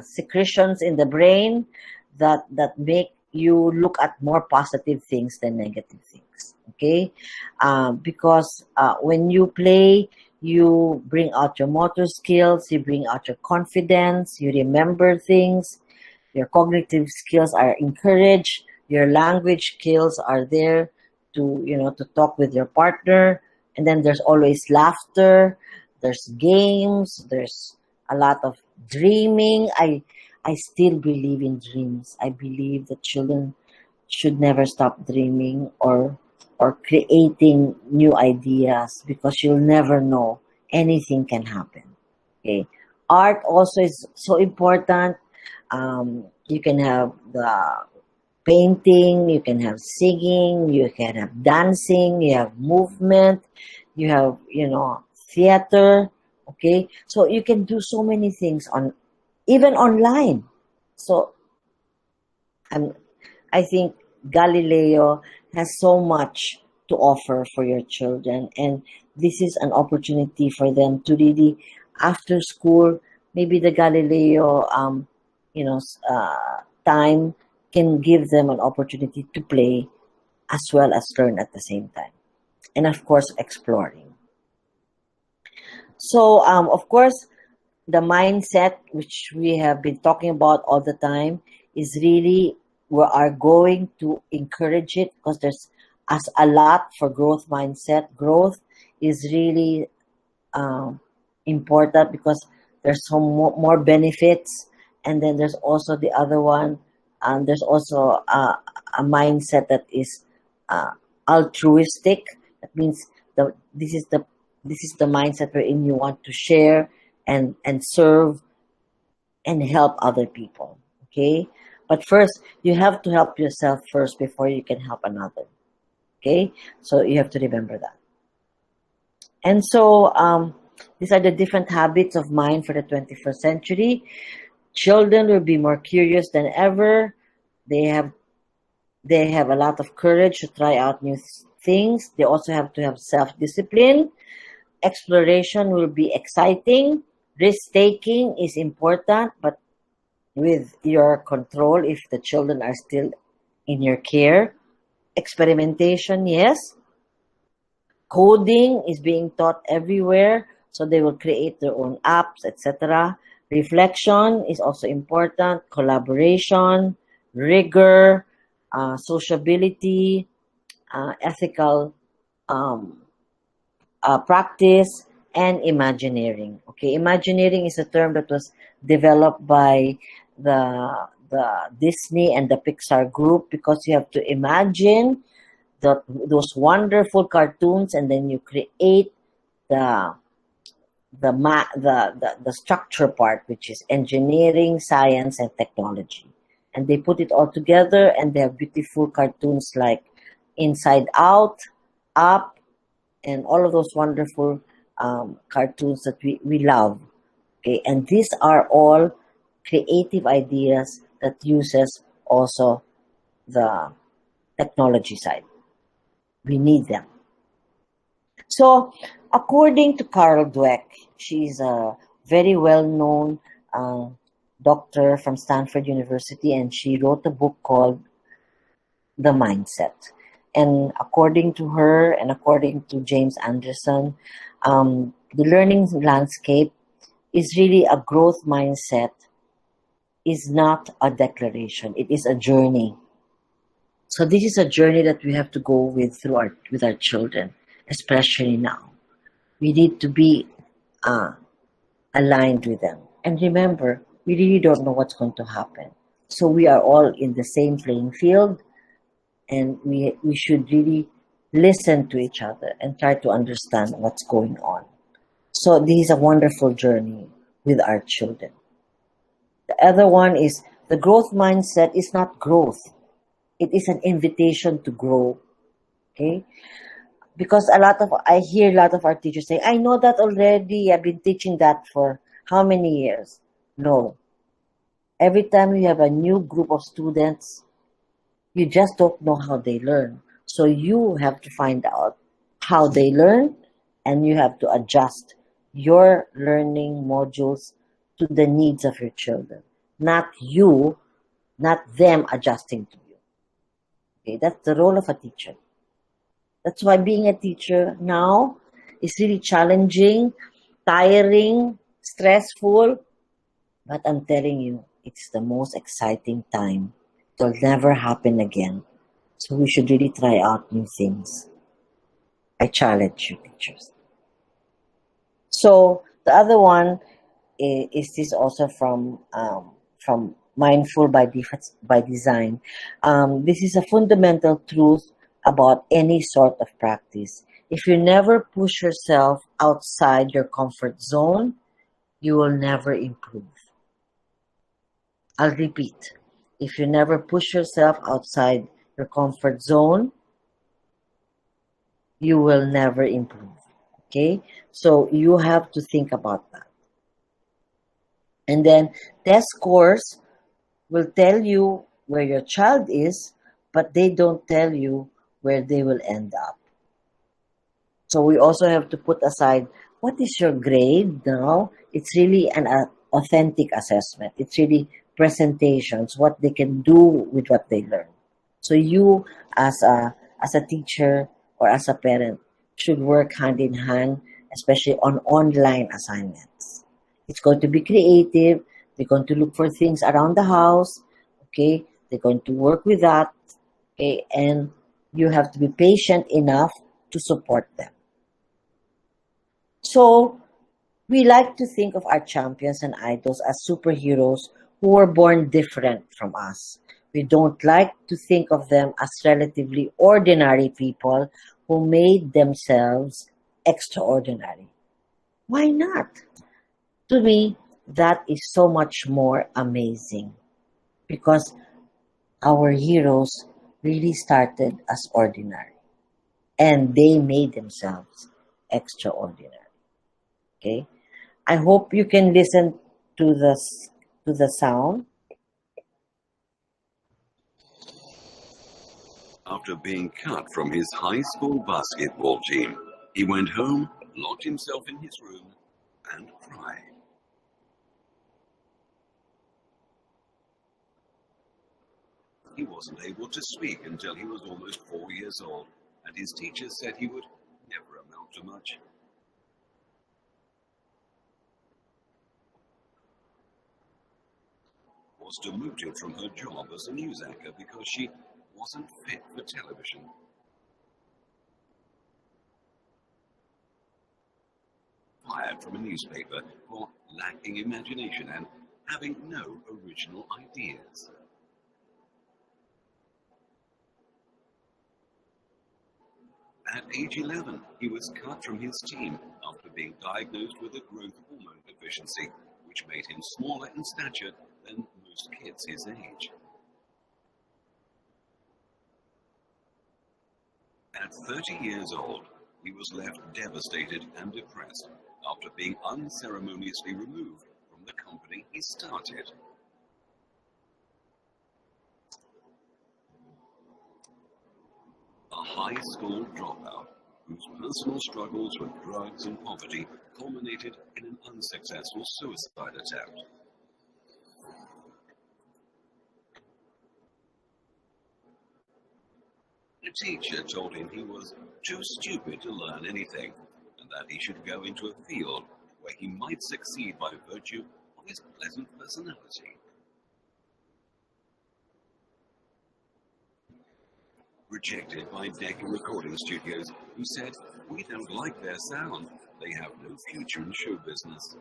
secretions in the brain that make you look at more positive things than negative things. Okay? Because when you play, you bring out your motor skills, you bring out your confidence, you remember things, your cognitive skills are encouraged, your language skills are there to talk with your partner, and then there's always laughter, there's games, there's a lot of dreaming. I still believe in dreams. I believe that children should never stop dreaming or creating new ideas because you'll never know. Anything can happen. Okay. Art also is so important. You can have the painting, you can have singing, you can have dancing, you have movement, you have, theater. Okay. So you can do so many things even online. So I think Galileo has so much to offer for your children, and this is an opportunity for them to really, after school, maybe the Galileo, time can give them an opportunity to play as well as learn at the same time, and of course, exploring. So, of course, the mindset which we have been talking about all the time is really we are going to encourage it because there's as a lot for growth mindset. Growth is really important because there's some more benefits, and then there's also the other one. There's also a mindset that is altruistic. That means this is the mindset wherein you want to share and serve and help other people. Okay, but first you have to help yourself first before you can help another. Okay, so you have to remember that. And so these are the different habits of mind for the 21st century. Children will be more curious than ever. They have a lot of courage to try out new things. They also have to have self-discipline. Exploration will be exciting. Risk-taking is important, but with your control if the children are still in your care. Experimentation, yes. Coding is being taught everywhere, so they will create their own apps, etc. Reflection is also important. Collaboration, rigor, sociability, ethical practice, and imagineering. Okay, imagineering is a term that was developed by the Disney and the Pixar group because you have to imagine those wonderful cartoons, and then you create the structure part, which is engineering, science, and technology. and they put it all together, and they have beautiful cartoons like Inside Out, Up, and all of those wonderful cartoons that we love. Okay, and these are all creative ideas that uses also the technology side. We need them. So, according to Carol Dweck, she's a very well-known uh, doctor from Stanford University, and she wrote a book called The Mindset. And according to her and according to James Anderson, the learning landscape is really a growth mindset, is not a declaration. It is a journey. So this is a journey that we have to go with our children, especially now. We need to be aligned with them. And remember, we really don't know what's going to happen. So we are all in the same playing field, and we should really listen to each other and try to understand what's going on. So this is a wonderful journey with our children. The other one is the growth mindset is not growth. It is an invitation to grow. Okay? Because I hear a lot of our teachers say, I know that already. I've been teaching that for how many years? No. Every time you have a new group of students, you just don't know how they learn. So you have to find out how they learn, and you have to adjust your learning modules to the needs of your children. Not them adjusting to you. Okay, that's the role of a teacher. That's why being a teacher now is really challenging, tiring, stressful, but I'm telling you, it's the most exciting time. It'll never happen again. So we should really try out new things. I challenge you, teachers. So the other one is this also from Mindful by Design. This is a fundamental truth about any sort of practice. If you never push yourself outside your comfort zone, you will never improve. I'll repeat. If you never push yourself outside your comfort zone, you will never improve. Okay? So you have to think about that. And then test scores will tell you where your child is, but they don't tell you where they will end up. So we also have to put aside, what is your grade now? It's really an authentic assessment. It's really presentations, what they can do with what they learn. So you, as a teacher or as a parent, should work hand in hand, especially on online assignments. It's going to be creative. They're going to look for things around the house. Okay, they're going to work with that. Okay, and you have to be patient enough to support them. So we like to think of our champions and idols as superheroes who were born different from us. We don't like to think of them as relatively ordinary people who made themselves extraordinary. Why not? To me, that is so much more amazing, because our heroes really started as ordinary and they made themselves extraordinary. Okay? I hope you can listen to the sound. After being cut from his high school basketball team, he went home, locked himself in his room, and cried. He wasn't able to speak until he was almost 4 years old, and his teacher said he would never amount to much. Was demoted from her job as a news anchor because she wasn't fit for television. Fired from a newspaper for lacking imagination and having no original ideas. At age 11, he was cut from his team after being diagnosed with a growth hormone deficiency, which made him smaller in stature than most kids his age. At 30 years old, he was left devastated and depressed after being unceremoniously removed from the company he started. A high school dropout whose personal struggles with drugs and poverty culminated in an unsuccessful suicide attempt. A teacher told him he was too stupid to learn anything, and that he should go into a field where he might succeed by virtue of his pleasant personality. Rejected by Decca recording studios, who said, "We don't like their sound. They have no future in show business."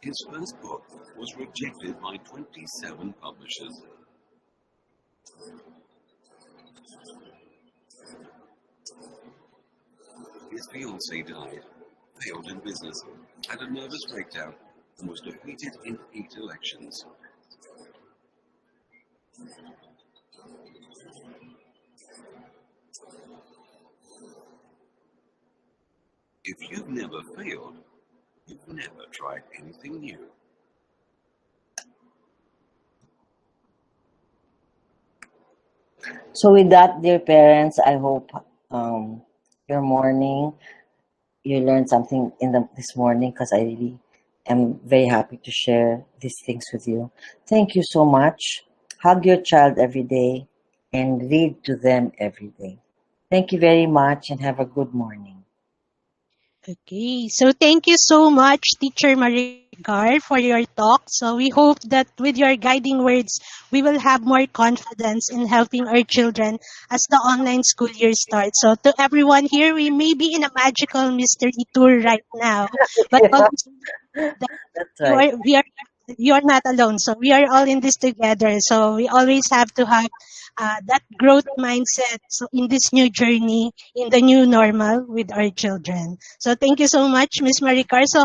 His first book was rejected by 27 publishers. His fiancée died, failed in business, had a nervous breakdown, and was defeated in 8 elections. If you've never failed, you've never tried anything new. So with that, dear parents, I hope your morning, you learned something this morning, because I really am very happy to share these things with you. Thank you so much. Hug your child every day and read to them every day. Thank you very much and have a good morning. Okay, so thank you so much, Teacher Maricar, for your talk. So we hope that with your guiding words, we will have more confidence in helping our children as the online school year starts. So to everyone here, we may be in a magical mystery tour right now, but Yeah, always that's right. you are not alone. So we are all in this together. So we always have to have that growth mindset. So in this new journey, in the new normal with our children. So thank you so much, Miss Maricar. So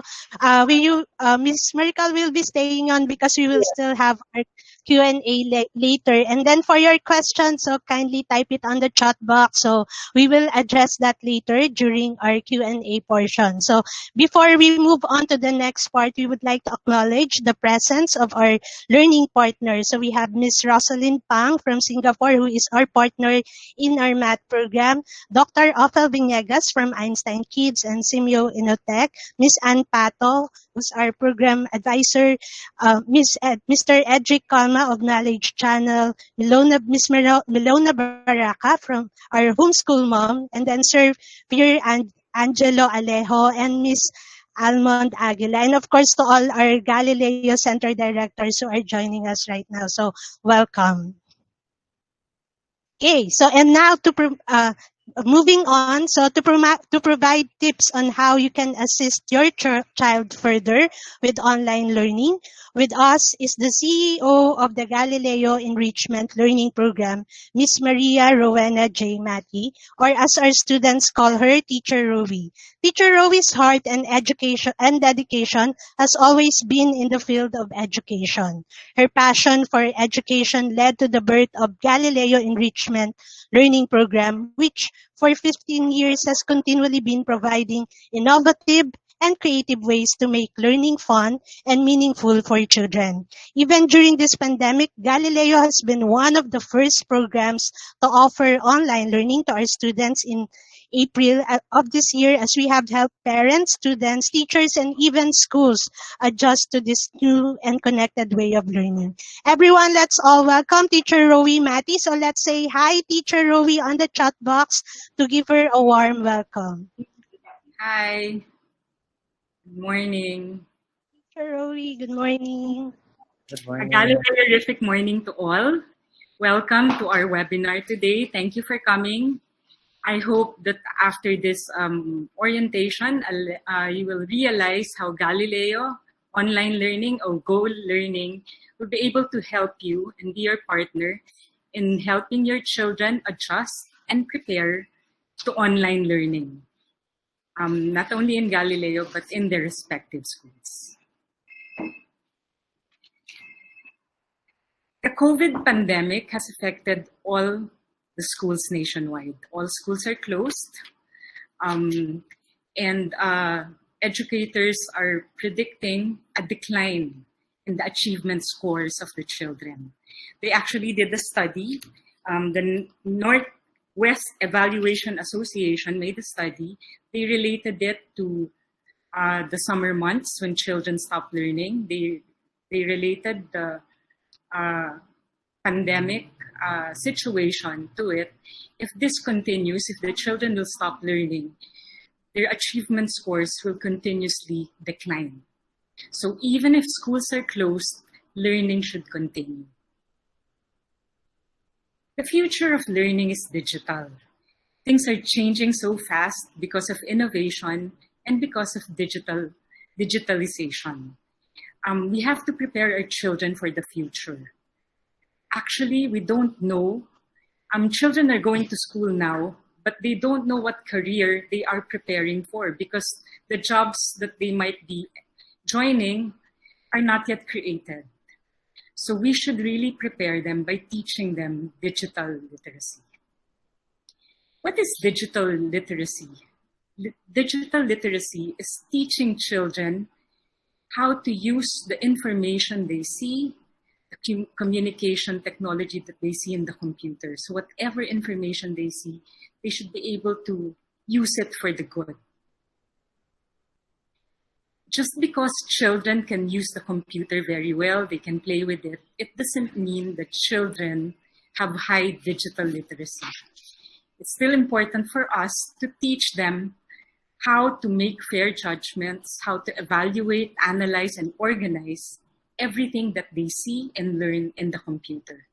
Miss Maricar will be staying on because we will still have our Q&A later. And then for your questions, so kindly type it on the chat box. So we will address that later during our Q&A portion. So before we move on to the next part, we would like to acknowledge the presence of our learning partners. So we have Miss Rosalind Pang from Singapore, who is our partner in our math program, Dr. Ophel Vinegas from Einstein Kids and Simeo Inotech, Miss Ann Pato, who's our program advisor, Mr. Edric Calma of Knowledge Channel, Milona Baraka from our homeschool mom, and then Sir Pierre Angelo Alejo and Miss Almond Aguila. And of course, to all our Galileo Center directors who are joining us right now. So, welcome. Okay, so and now moving on, so to provide tips on how you can assist your child further with online learning, with us is the CEO of the Galileo Enrichment Learning Program, Miss Maria Rowena J. Matti, or as our students call her, Teacher Rowie. Teacher Rowie's heart and education and dedication has always been in the field of education. Her passion for education led to the birth of Galileo Enrichment Learning Program, which for 15 years has continually been providing innovative and creative ways to make learning fun and meaningful for children. Even during this pandemic, Galileo has been one of the first programs to offer online learning to our students in April of this year, as we have helped parents, students, teachers, and even schools adjust to this new and connected way of learning. Everyone, let's all welcome Teacher Rowie Matti. So let's say hi, Teacher Rowie, on the chat box to give her a warm welcome. Hi. Good morning. Teacher Rowie, good morning. Good A morning. Galileo-rific morning to all. Welcome to our webinar today. Thank you for coming. I hope that after this orientation, you will realize how Galileo online learning or Go Learning will be able to help you and be your partner in helping your children adjust and prepare to online learning. Not only in Galileo, but in their respective schools. The COVID pandemic has affected all the schools nationwide. All schools are closed, and educators are predicting a decline in the achievement scores of the children. They actually did a study. The Northwest Evaluation Association made a study. They related it to the summer months when children stopped learning. They related the pandemic situation to it. If this continues, if the children will stop learning, their achievement scores will continuously decline. So even if schools are closed, learning should continue. The future of learning is digital. Things are changing so fast because of innovation and because of digitalization. We have to prepare our children for the future. Actually, we don't know. Children are going to school now, but they don't know what career they are preparing for because the jobs that they might be joining are not yet created. So we should really prepare them by teaching them digital literacy. What is digital literacy? Digital literacy is teaching children how to use the information they see, the communication technology that they see in the computer. So whatever information they see, they should be able to use it for the good. Just because children can use the computer very well, they can play with it, it doesn't mean that children have high digital literacy. It's still important for us to teach them how to make fair judgments, how to evaluate, analyze, and organize everything that they see and learn in the computer.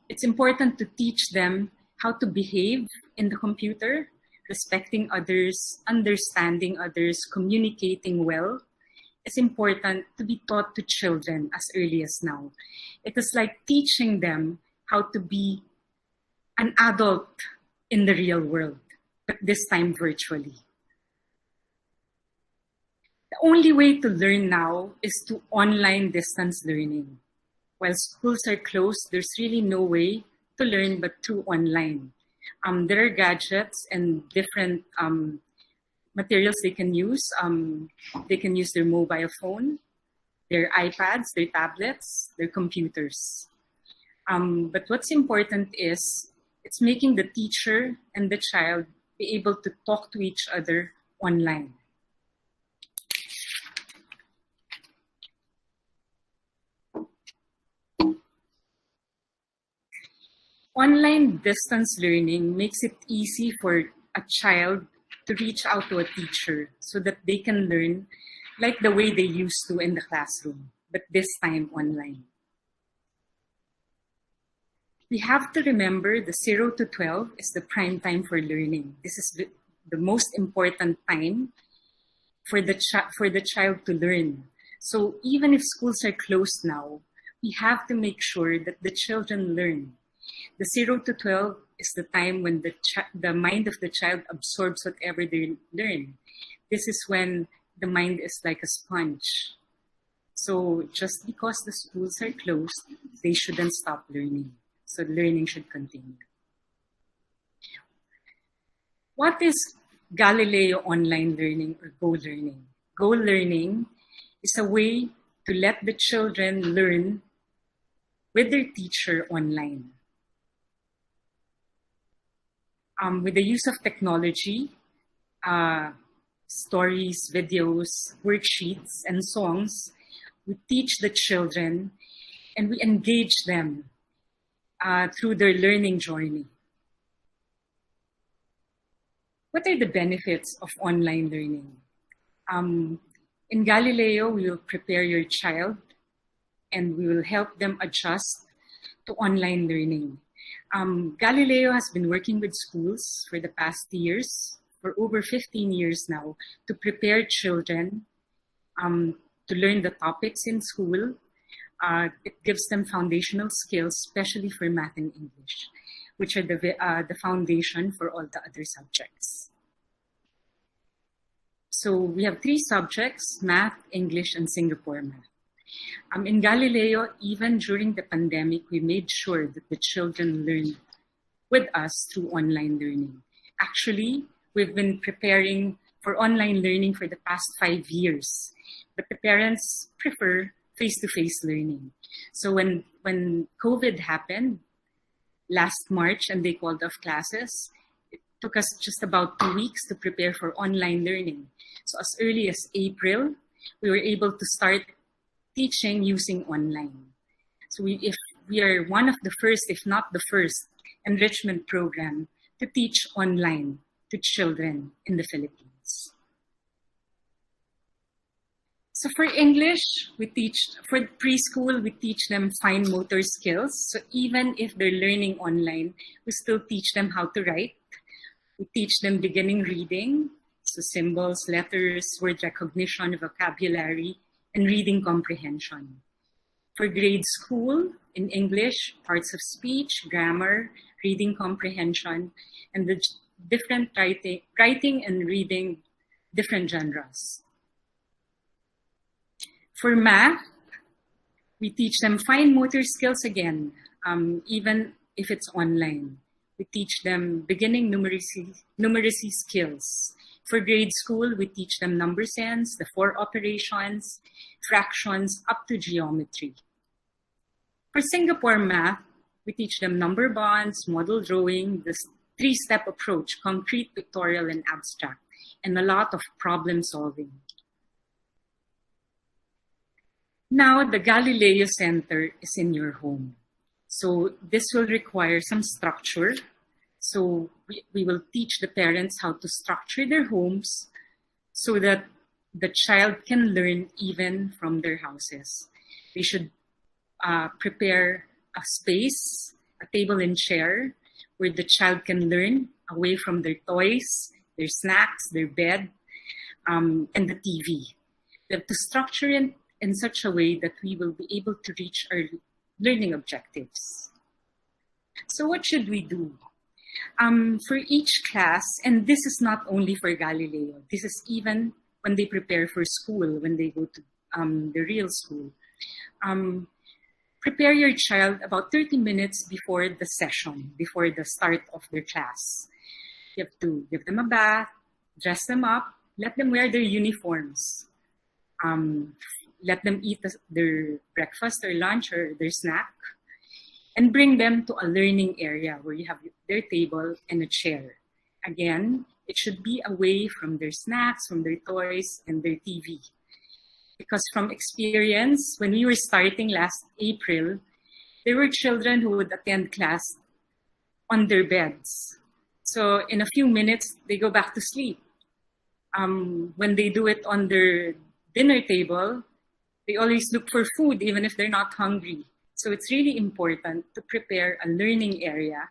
It's important to teach them how to behave in the computer, respecting others, understanding others, communicating well. It's important to be taught to children as early as now. It is like teaching them how to be an adult in the real world, but this time virtually. The only way to learn now is to online distance learning. While schools are closed, there's really no way to learn but through online. There are gadgets and different materials they can use. They can use their mobile phone, their iPads, their tablets, their computers. But what's important is it's making the teacher and the child be able to talk to each other online. Online distance learning makes it easy for a child to reach out to a teacher so that they can learn like the way they used to in the classroom, but this time online. We have to remember the 0 to 12 is the prime time for learning. This is the most important time for the child to learn. So even if schools are closed now, we have to make sure that the children learn. The 0 to 12 is the time when the mind of the child absorbs whatever they learn. This is when the mind is like a sponge. So just because the schools are closed, they shouldn't stop learning. So learning should continue. What is Galileo online learning or Go learning? Go learning is a way to let the children learn with their teacher online. With the use of technology, stories, videos, worksheets, and songs, we teach the children and we engage them through their learning journey. What are the benefits of online learning? In Galileo, we will prepare your child and we will help them adjust to online learning. Galileo has been working with schools for the past years, for over 15 years now, to prepare children to learn the topics in school. It gives them foundational skills, especially for math and English, which are the foundation for all the other subjects. So we have 3 subjects: math, English, and Singapore math. In Galileo, even during the pandemic, we made sure that the children learned with us through online learning. Actually, we've been preparing for online learning for the past 5 years, but the parents prefer face-to-face learning. So when COVID happened last March and they called off classes, it took us just about 2 weeks to prepare for online learning. So as early as April, we were able to start teaching using online. So if we are one of the first, if not the first, enrichment program to teach online to children in the Philippines. So for English, for preschool, we teach them fine motor skills. So even if they're learning online, we still teach them how to write. We teach them beginning reading, so symbols, letters, word recognition, vocabulary, and reading comprehension. For grade school, in English, parts of speech, grammar, reading comprehension, and the different writing and reading different genres. For math, we teach them fine motor skills again, even if it's online. We teach them beginning numeracy skills. For grade school, we teach them number sense, the 4 operations, fractions, up to geometry. For Singapore math, we teach them number bonds, model drawing, the 3-step approach, concrete, pictorial, and abstract, and a lot of problem solving. Now, the Galileo Center is in your home. So this will require some structure. So we will teach the parents how to structure their homes so that the child can learn even from their houses. They should prepare a space, a table and chair, where the child can learn away from their toys, their snacks, their bed, and the TV. They have to structure it in such a way that we will be able to reach our learning objectives. So what should we do? For each class, and this is not only for Galileo, this is even when they prepare for school, when they go to the real school. Prepare your child about 30 minutes before the session, before the start of their class. You have to give them a bath, dress them up, let them wear their uniforms. Let them eat their breakfast or lunch or their snack, and bring them to a learning area where you have their table and a chair. Again, it should be away from their snacks, from their toys, and their TV. Because from experience, when we were starting last April, there were children who would attend class on their beds. So in a few minutes, they go back to sleep. When they do it on their dinner table, they always look for food, even if they're not hungry. So it's really important to prepare a learning area.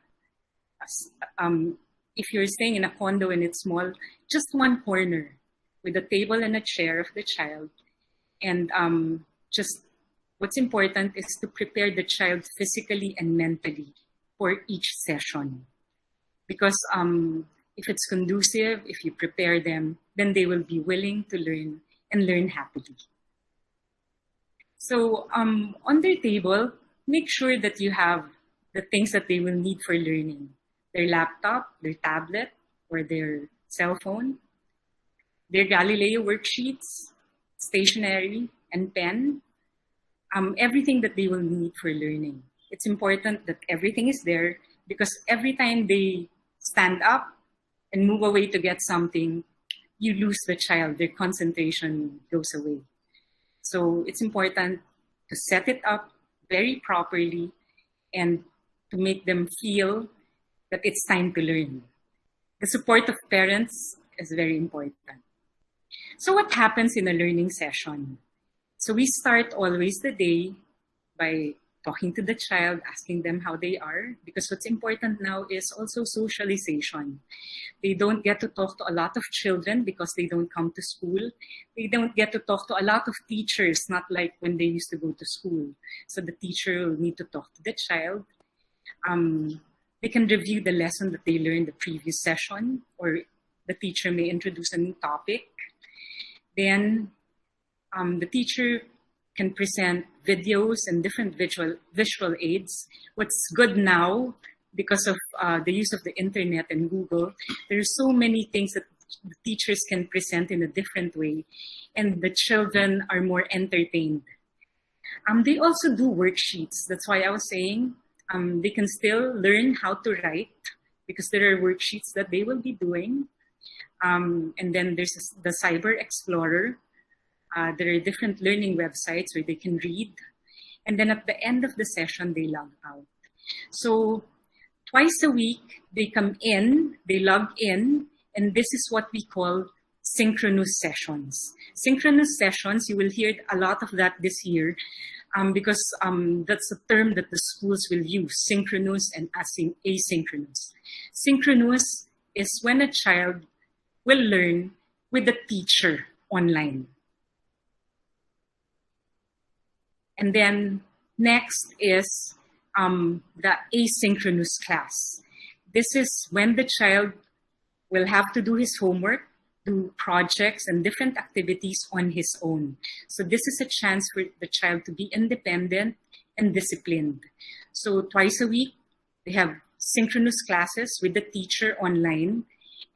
If you're staying in a condo and it's small, just one corner with a table and a chair of the child. And just what's important is to prepare the child physically and mentally for each session. Because if it's conducive, if you prepare them, then they will be willing to learn and learn happily. So on their table, make sure that you have the things that they will need for learning. Their laptop, their tablet, or their cell phone, their Galileo worksheets, stationery, and pen, everything that they will need for learning. It's important that everything is there because every time they stand up and move away to get something, you lose the child, their concentration goes away. So it's important to set it up very properly and to make them feel that it's time to learn. The support of parents is very important. So what happens in a learning session? So we start always the day by talking to the child, asking them how they are, because what's important now is also socialization. They don't get to talk to a lot of children because they don't come to school. They don't get to talk to a lot of teachers, not like when they used to go to school. So the teacher will need to talk to the child. They can review the lesson that they learned the previous session, or the teacher may introduce a new topic. Then the teacher can present videos and different visual aids. What's good now, because of the use of the internet and Google, there are so many things that the teachers can present in a different way, and the children are more entertained. They also do worksheets. That's why I was saying they can still learn how to write, because there are worksheets that they will be doing. And then there's the Cyber Explorer. There are different learning websites where they can read. And then at the end of the session, they log out. So twice a week, they come in, they log in, and this is what we call synchronous sessions. Synchronous sessions, you will hear a lot of that this year, because that's a term that the schools will use, synchronous and asynchronous. Synchronous is when a child will learn with a teacher online. And then next is the asynchronous class. This is when the child will have to do his homework, do projects and different activities on his own. So this is a chance for the child to be independent and disciplined. So twice a week, they have synchronous classes with the teacher online.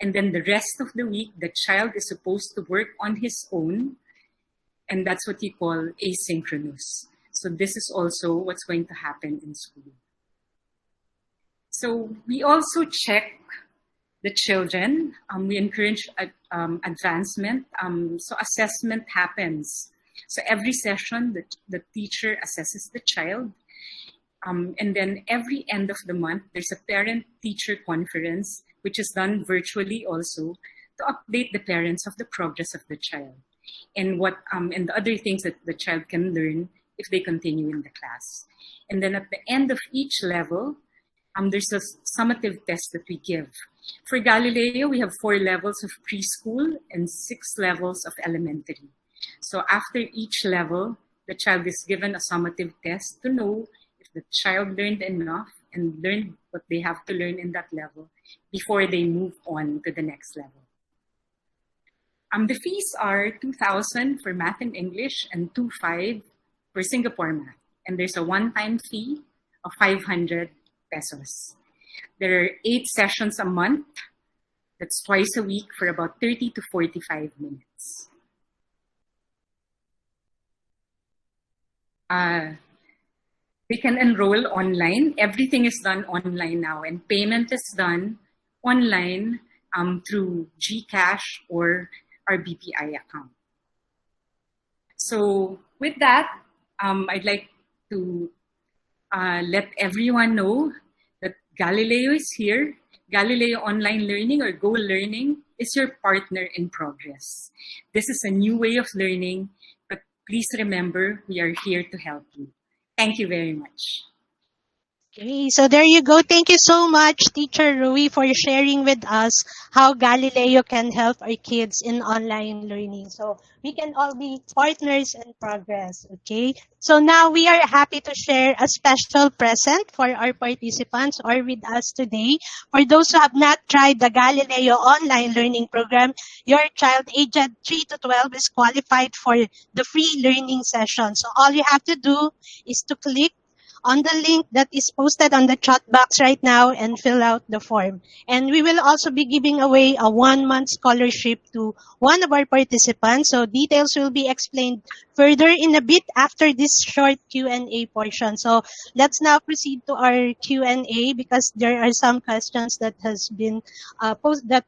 And then the rest of the week, the child is supposed to work on his own. And that's what you call asynchronous. So this is also what's going to happen in school. So we also check the children. We encourage advancement. So assessment happens. So every session, the teacher assesses the child. And then every end of the month, there's a parent-teacher conference, which is done virtually also, to update the parents of the progress of the child and what and the other things that the child can learn if they continue in the class. And then at the end of each level, there's a summative test that we give. For Galileo, we have 4 levels of preschool and 6 levels of elementary. So after each level, the child is given a summative test to know if the child learned enough and learned what they have to learn in that level before they move on to the next level. The fees are 2,000 for math and English and 2,500 for Singapore math. And there's a one-time fee of 500 pesos. There are 8 sessions a month. That's twice a week for about 30 to 45 minutes. They can enroll online. Everything is done online now, and payment is done online through GCash or our BPI account. So with that, I'd like to let everyone know that Galileo is here. Galileo Online Learning, or Go Learning, is your partner in progress. This is a new way of learning, but please remember, we are here to help you. Thank you very much. Okay, so there you go. Thank you so much, Teacher Rowie, for sharing with us how Galileo can help our kids in online learning. So we can all be partners in progress, okay? So now we are happy to share a special present for our participants or with us today. For those who have not tried the Galileo online learning program, your child aged 3 to 12 is qualified for the free learning session. So all you have to do is to click on the link that is posted on the chat box right now and fill out the form. And we will also be giving away a 1-month scholarship to one of our participants. So details will be explained further in a bit after this short Q&A portion. So let's now proceed to our Q&A because there are some questions that has been posted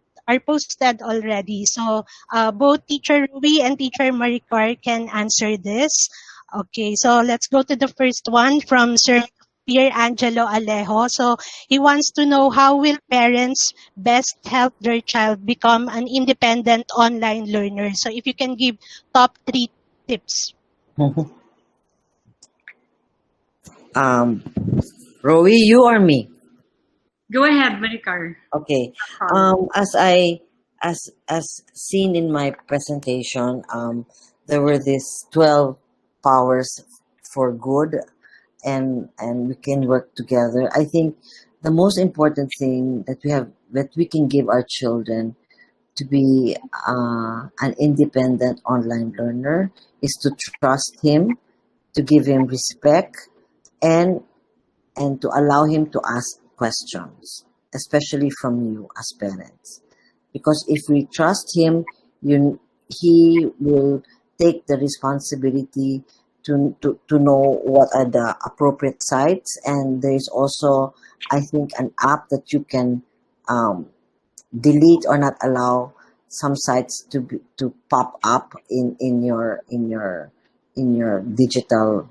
already. So both Teacher Rowie and Teacher Maricar can answer this. Okay, so let's go to the first one from Sir Pierre Angelo Alejo. So he wants to know, how will parents best help their child become an independent online learner? So if you can give top 3 tips. Rowie, you or me? Go ahead, Maricar. Okay. As seen in my presentation, there were these 12 powers for good, and we can work together. I think the most important thing that we can give our children to be an independent online learner is to trust him to give him respect, and to allow him to ask questions, especially from you as parents. Because if we trust him, he will take the responsibility to know what are the appropriate sites. And there's also, I think, an app that you can delete or not allow some sites to pop up in your digital,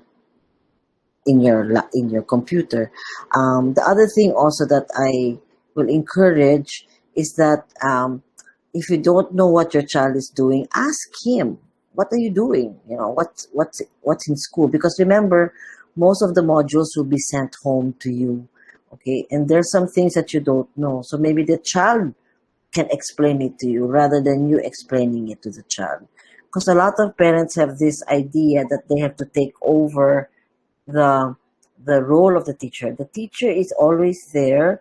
in your computer. The other thing also that I will encourage is that if you don't know what your child is doing, ask him, what are you doing? What's in school? Because remember, most of the modules will be sent home to you. Okay, and there's some things that you don't know, so maybe the child can explain it to you rather than you explaining it to the child. Because a lot of parents have this idea that they have to take over the role of the teacher. The teacher is always there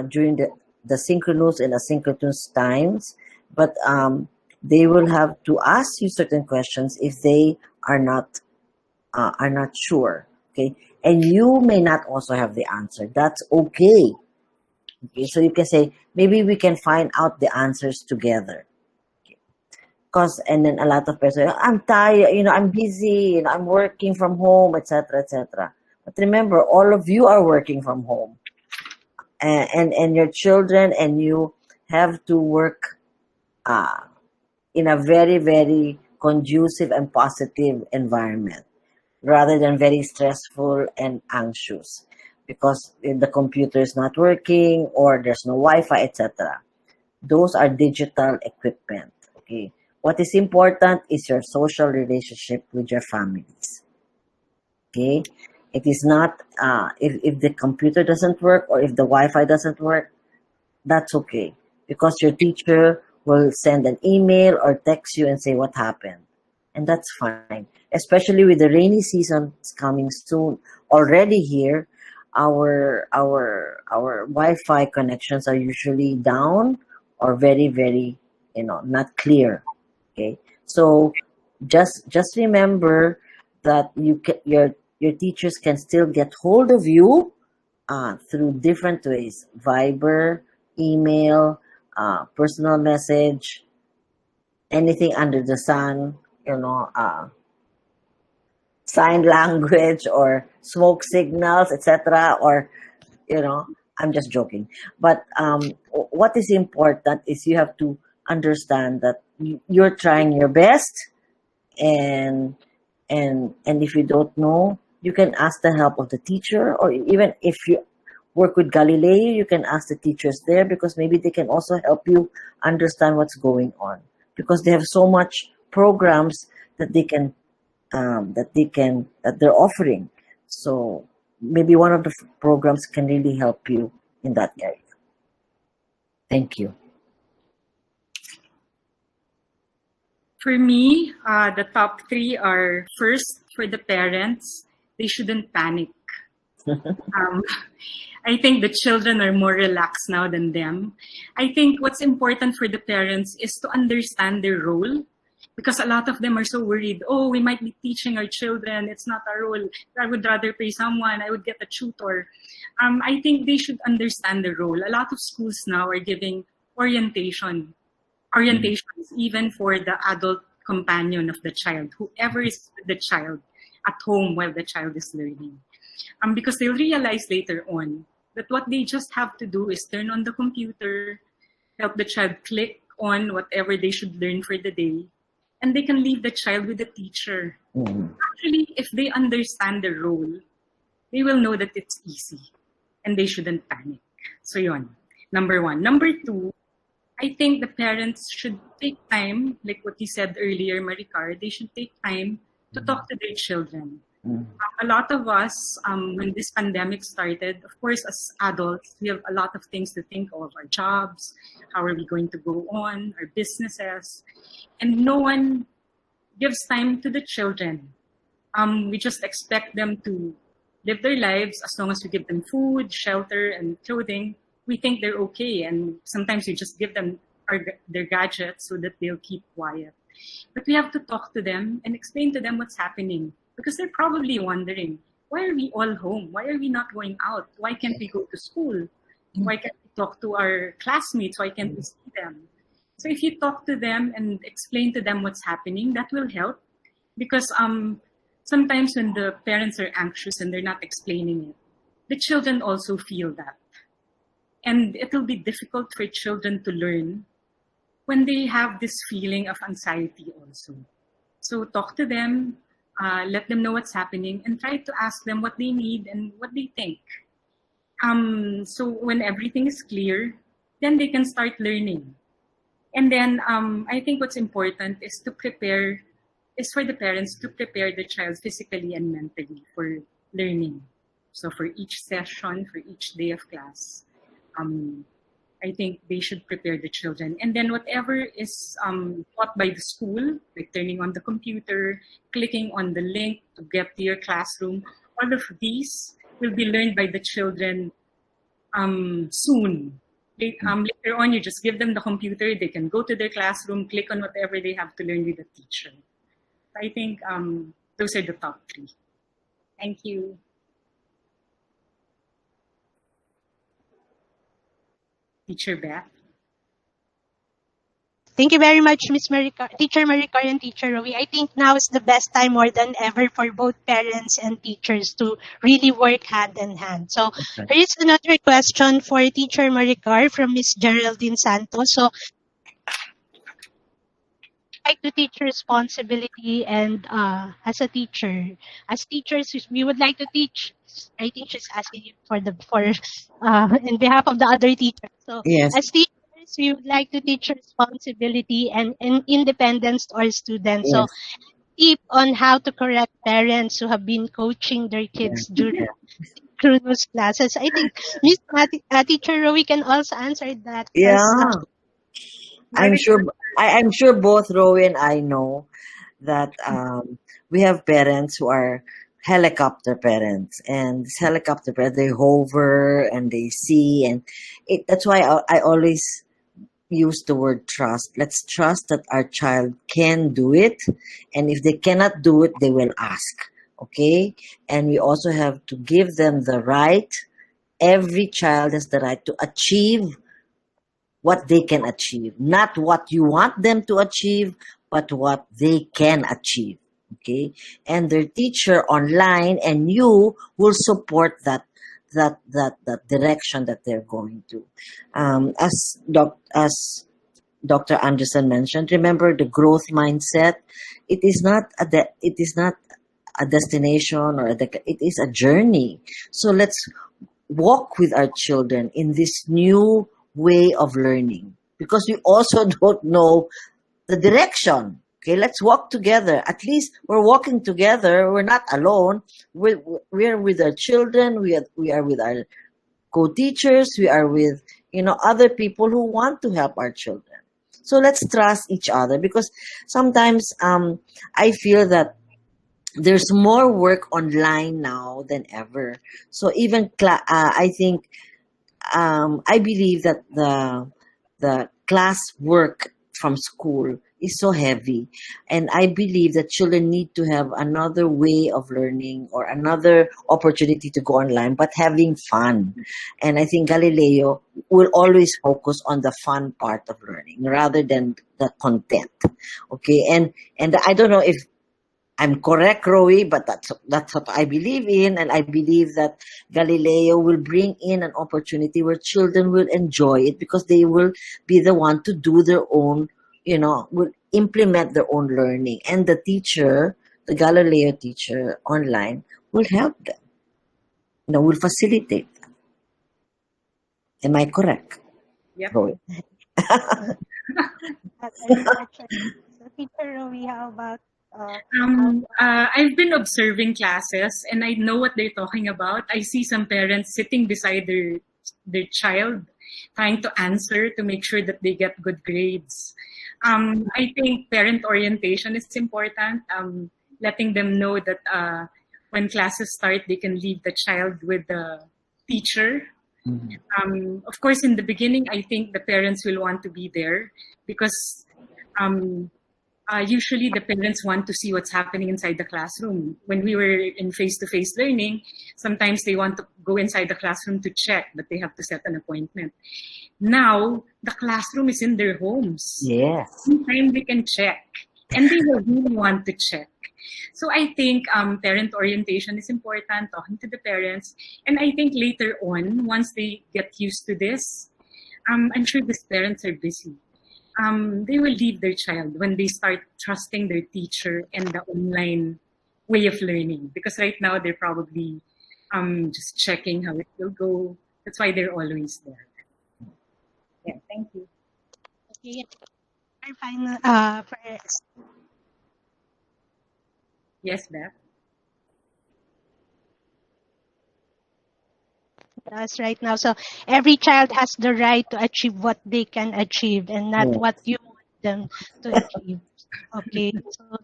during the synchronous and asynchronous times, but they will have to ask you certain questions if they are not sure. Okay, and you may not also have the answer. That's okay. Okay, so you can say, maybe we can find out the answers together. And then a lot of persons, I'm tired, I'm busy, I'm working from home, etc., etc. But remember, all of you are working from home, and your children and you have to work in a very, very conducive and positive environment, rather than very stressful and anxious because the computer is not working or there's no Wi-Fi, etc. Those are digital equipment. Okay. What is important is your social relationship with your families. Okay? It is not, if the computer doesn't work or if the Wi-Fi doesn't work, that's okay. Because your teacher will send an email or text you and say what happened. And that's fine. Especially with the rainy season coming soon, already here, our Wi-Fi connections are usually down or very, very, not clear. Okay, so just remember that your teachers can still get hold of you through different ways: Viber, email, personal message, anything under the sun. Sign language or smoke signals, etc. Or I'm just joking. But what is important is you have to understand that you're trying your best, and if you don't know, you can ask the help of the teacher, or even if you work with Galileo, you can ask the teachers there, because maybe they can also help you understand what's going on, because they have so much programs that they're offering. So maybe one of the programs can really help you in that area. Thank you. For me, the top three are: first, for the parents, they shouldn't panic. I think the children are more relaxed now than them. I think what's important for the parents is to understand their role, because a lot of them are so worried. Oh, we might be teaching our children. It's not our role. I would rather pay someone. I would get a tutor. I think they should understand the role. A lot of schools now are giving orientations even for the adult companion of the child, whoever is with the child at home while the child is learning. Because they'll realize later on that what they just have to do is turn on the computer, help the child click on whatever they should learn for the day, and they can leave the child with the teacher. Actually, if they understand the role, they will know that it's easy and they shouldn't panic. So yun, number one. Number two, I think the parents should take time, like what you said earlier, Maricar, they should take time to talk to their children. A lot of us, when this pandemic started, of course, as adults, we have a lot of things to think of: our jobs, how are we going to go on, our businesses, and no one gives time to the children. We just expect them to live their lives. As long as we give them food, shelter, and clothing, we think they're okay. And sometimes we just give them their gadgets so that they'll keep quiet. But we have to talk to them and explain to them what's happening. Because they're probably wondering, why are we all home? Why are we not going out? Why can't we go to school? Why can't we talk to our classmates? Why can't we see them? So if you talk to them and explain to them what's happening, that will help. Because sometimes when the parents are anxious and they're not explaining it, the children also feel that. And it will be difficult for children to learn when they have this feeling of anxiety also. So talk to them, let them know what's happening, and try to ask them what they need and what they think. So when everything is clear, then they can start learning. And then I think what's important is for the parents to prepare the child physically and mentally for learning. So for each session, for each day of class, I think they should prepare the children. And then whatever is taught by the school, like turning on the computer, clicking on the link to get to your classroom, all of these will be learned by the children soon. Later on, you just give them the computer, they can go to their classroom, click on whatever they have to learn with the teacher. I think those are the top 3. Thank you. Teacher Beth. Thank you very much, Teacher Maricar and Teacher Rowie. I think now is the best time more than ever for both parents and teachers to really work hand in hand. So here is another question for Teacher Maricar from Miss Geraldine Santos. So like to teach responsibility and as teachers we would like to teach. I think she's asking you for in behalf of the other teachers. So Yes. as teachers we would like to teach responsibility and independence to our students. Yes. So tip on how to correct parents who have been coaching their kids during through those classes. I think Miss Teacher Rowie can also answer that. Yeah. As, I'm sure both Rowie and I know that we have parents who are helicopter parents, and this helicopter parents, they hover and they see, and that's why I always use the word trust. Let's trust that our child can do it, and if they cannot do it, they will ask. Okay? And we also have to give them the right. Every child has the right to achieve what they can achieve. Not what you want them to achieve, but what they can achieve. Okay? And their teacher online and you will support that direction that they're going to. As Dr. Anderson mentioned, remember the growth mindset. It is not a destination it is a journey. So let's walk with our children in this new way of learning, because we also don't know the direction. Okay, let's walk together. At least we're walking together. We're not alone. We're with our children. We are with our co-teachers. We are with other people who want to help our children. So let's trust each other, because sometimes I feel that there's more work online now than ever. So even I think I believe that the class work from school is so heavy, and I believe that children need to have another way of learning or another opportunity to go online, but having fun. And I think Galileo will always focus on the fun part of learning rather than the content. Okay, and I don't know if I'm correct, Rowie, but that's what I believe in, and I believe that Galileo will bring in an opportunity where children will enjoy it, because they will be the one to do their own, will implement their own learning, and the teacher, the Galileo teacher online, will help them. Will facilitate them. Am I correct? Yep. Rowie? So Teacher Rowie, how about I've been observing classes, and I know what they're talking about. I see some parents sitting beside their child, trying to answer to make sure that they get good grades. I think parent orientation is important. Letting them know that when classes start, they can leave the child with the teacher. Mm-hmm. Of course, in the beginning, I think the parents will want to be there, because usually the parents want to see what's happening inside the classroom. When we were in face-to-face learning, sometimes they want to go inside the classroom to check, but they have to set an appointment. Now, the classroom is in their homes. Yes. Anytime they can check, and they will really want to check. So I think parent orientation is important, talking to the parents. And I think later on, once they get used to this, I'm sure these parents are busy. They will leave their child when they start trusting their teacher and the online way of learning. Because right now, they're probably just checking how it will go. That's why they're always there. Yeah, thank you. Okay. Our final, Yes, Beth. us right now. So every child has the right to achieve what they can achieve and not Yes. what you want them to achieve. Okay. So,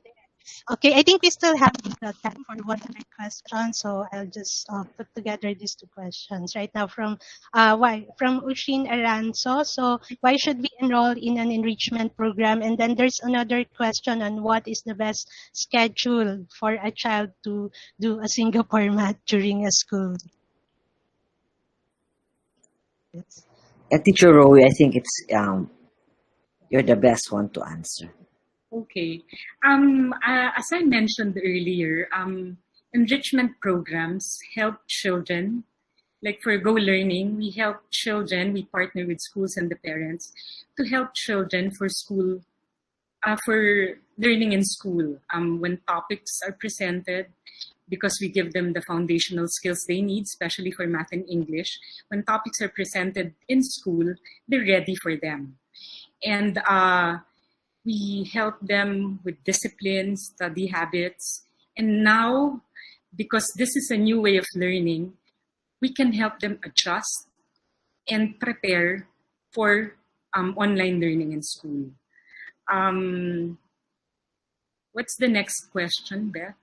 okay, I think we still have time for one other question. So I'll just put together these two questions right now from Ushin Aranzo. So why should we enroll in an enrichment program? And then there's another question on what is the best schedule for a child to do a Singapore math during a school. Teacher Rowie, I think it's you're the best one to answer. Okay. As I mentioned earlier, enrichment programs help children. Like for Go Learning, we help children, we partner with schools and the parents to help children for school, for learning in school. When topics are presented, because we give them the foundational skills they need, especially for math and English. When topics are presented in school, they're ready for them. And we help them with discipline, study habits. And now, because this is a new way of learning, we can help them adjust and prepare for online learning in school. What's the next question, Beth?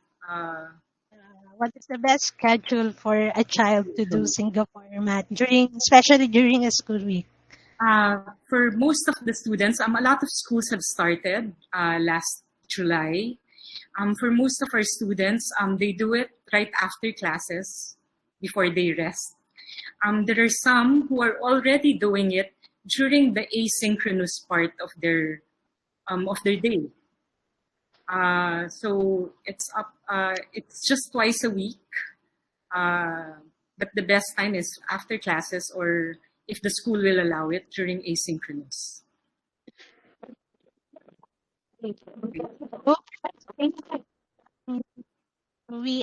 What is the best schedule for a child to do Singapore math especially during a school week? For most of the students, a lot of schools have started last July. For most of our students, they do it right after classes, before they rest. There are some who are already doing it during the asynchronous part of their day. So it's just twice a week, but the best time is after classes or if the school will allow it during asynchronous.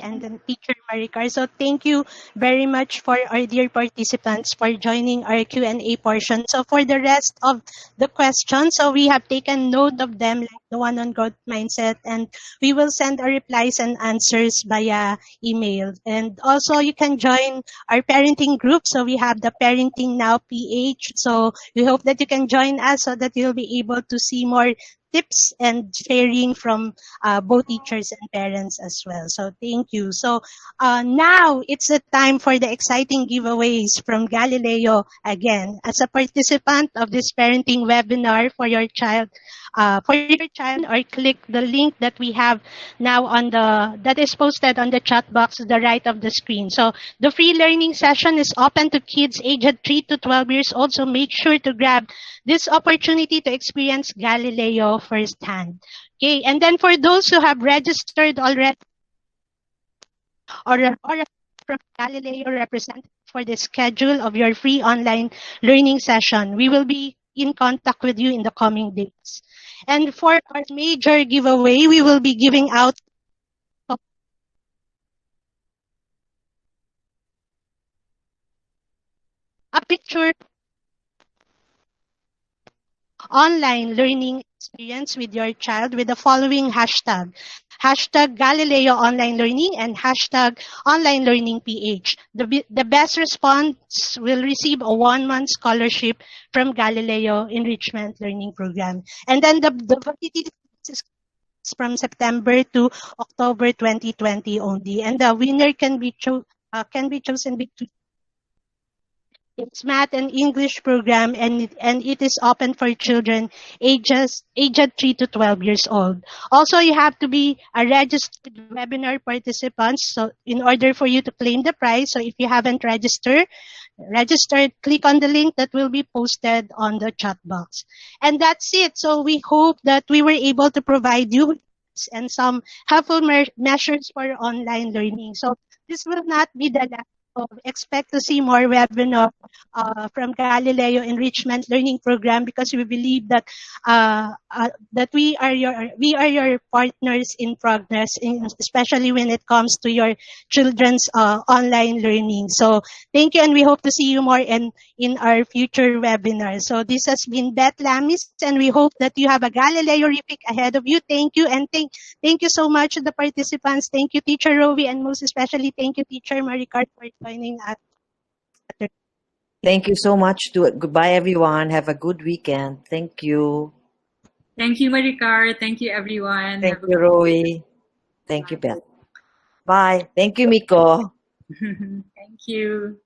And then teacher Maricar. So thank you very much for our dear participants for joining our Q&A portion. So for the rest of the questions, so we have taken note of them, like the one on growth mindset, and we will send our replies and answers via email. And also you can join our parenting group. So we have the Parenting Now PH. So we hope that you can join us so that you'll be able to see more tips and sharing from both teachers and parents as well. So thank you. So now it's the time for the exciting giveaways from Galileo again. As a participant of this parenting webinar for your child, or click the link that we have now that is posted on the chat box to the right of the screen. So the free learning session is open to kids aged 3 to 12 years old. So make sure to grab this opportunity to experience Galileo firsthand. Okay, and then for those who have registered already or from Galileo representative for the schedule of your free online learning session, we will be in contact with you in the coming days. And for our major giveaway, we will be giving out a picture online learning experience with your child with the following hashtag. Hashtag Galileo Online Learning and hashtag Online Learning PH. The best response will receive a 1-month scholarship from Galileo Enrichment Learning Program. And then the validity is from September to October 2020 only. And the winner can be chosen between It's math and English program, and it is open for children aged 3 to 12 years old. Also, you have to be a registered webinar participant. So in order for you to claim the prize, so if you haven't registered, click on the link that will be posted on the chat box. And that's it. So we hope that we were able to provide you and some helpful measures for online learning. So this will not be the last. So expect to see more webinar from Galileo Enrichment Learning Program, because we believe that we are your partners in progress, especially when it comes to your children's online learning. So thank you, and we hope to see you more in our future webinars. So this has been Beth Lamis, and we hope that you have a Galileo Repic ahead of you. Thank you, and thank you so much to the participants. Thank you, Teacher Rowie, and most especially thank you, Teacher Maricar, for joining us. Thank you so much. Goodbye, everyone. Have a good weekend. Thank you. Thank you, Maricar. Thank you, everyone. Thank Have a you, Rowie. Thank you, Beth. Bye. Thank you, Miko. Thank you.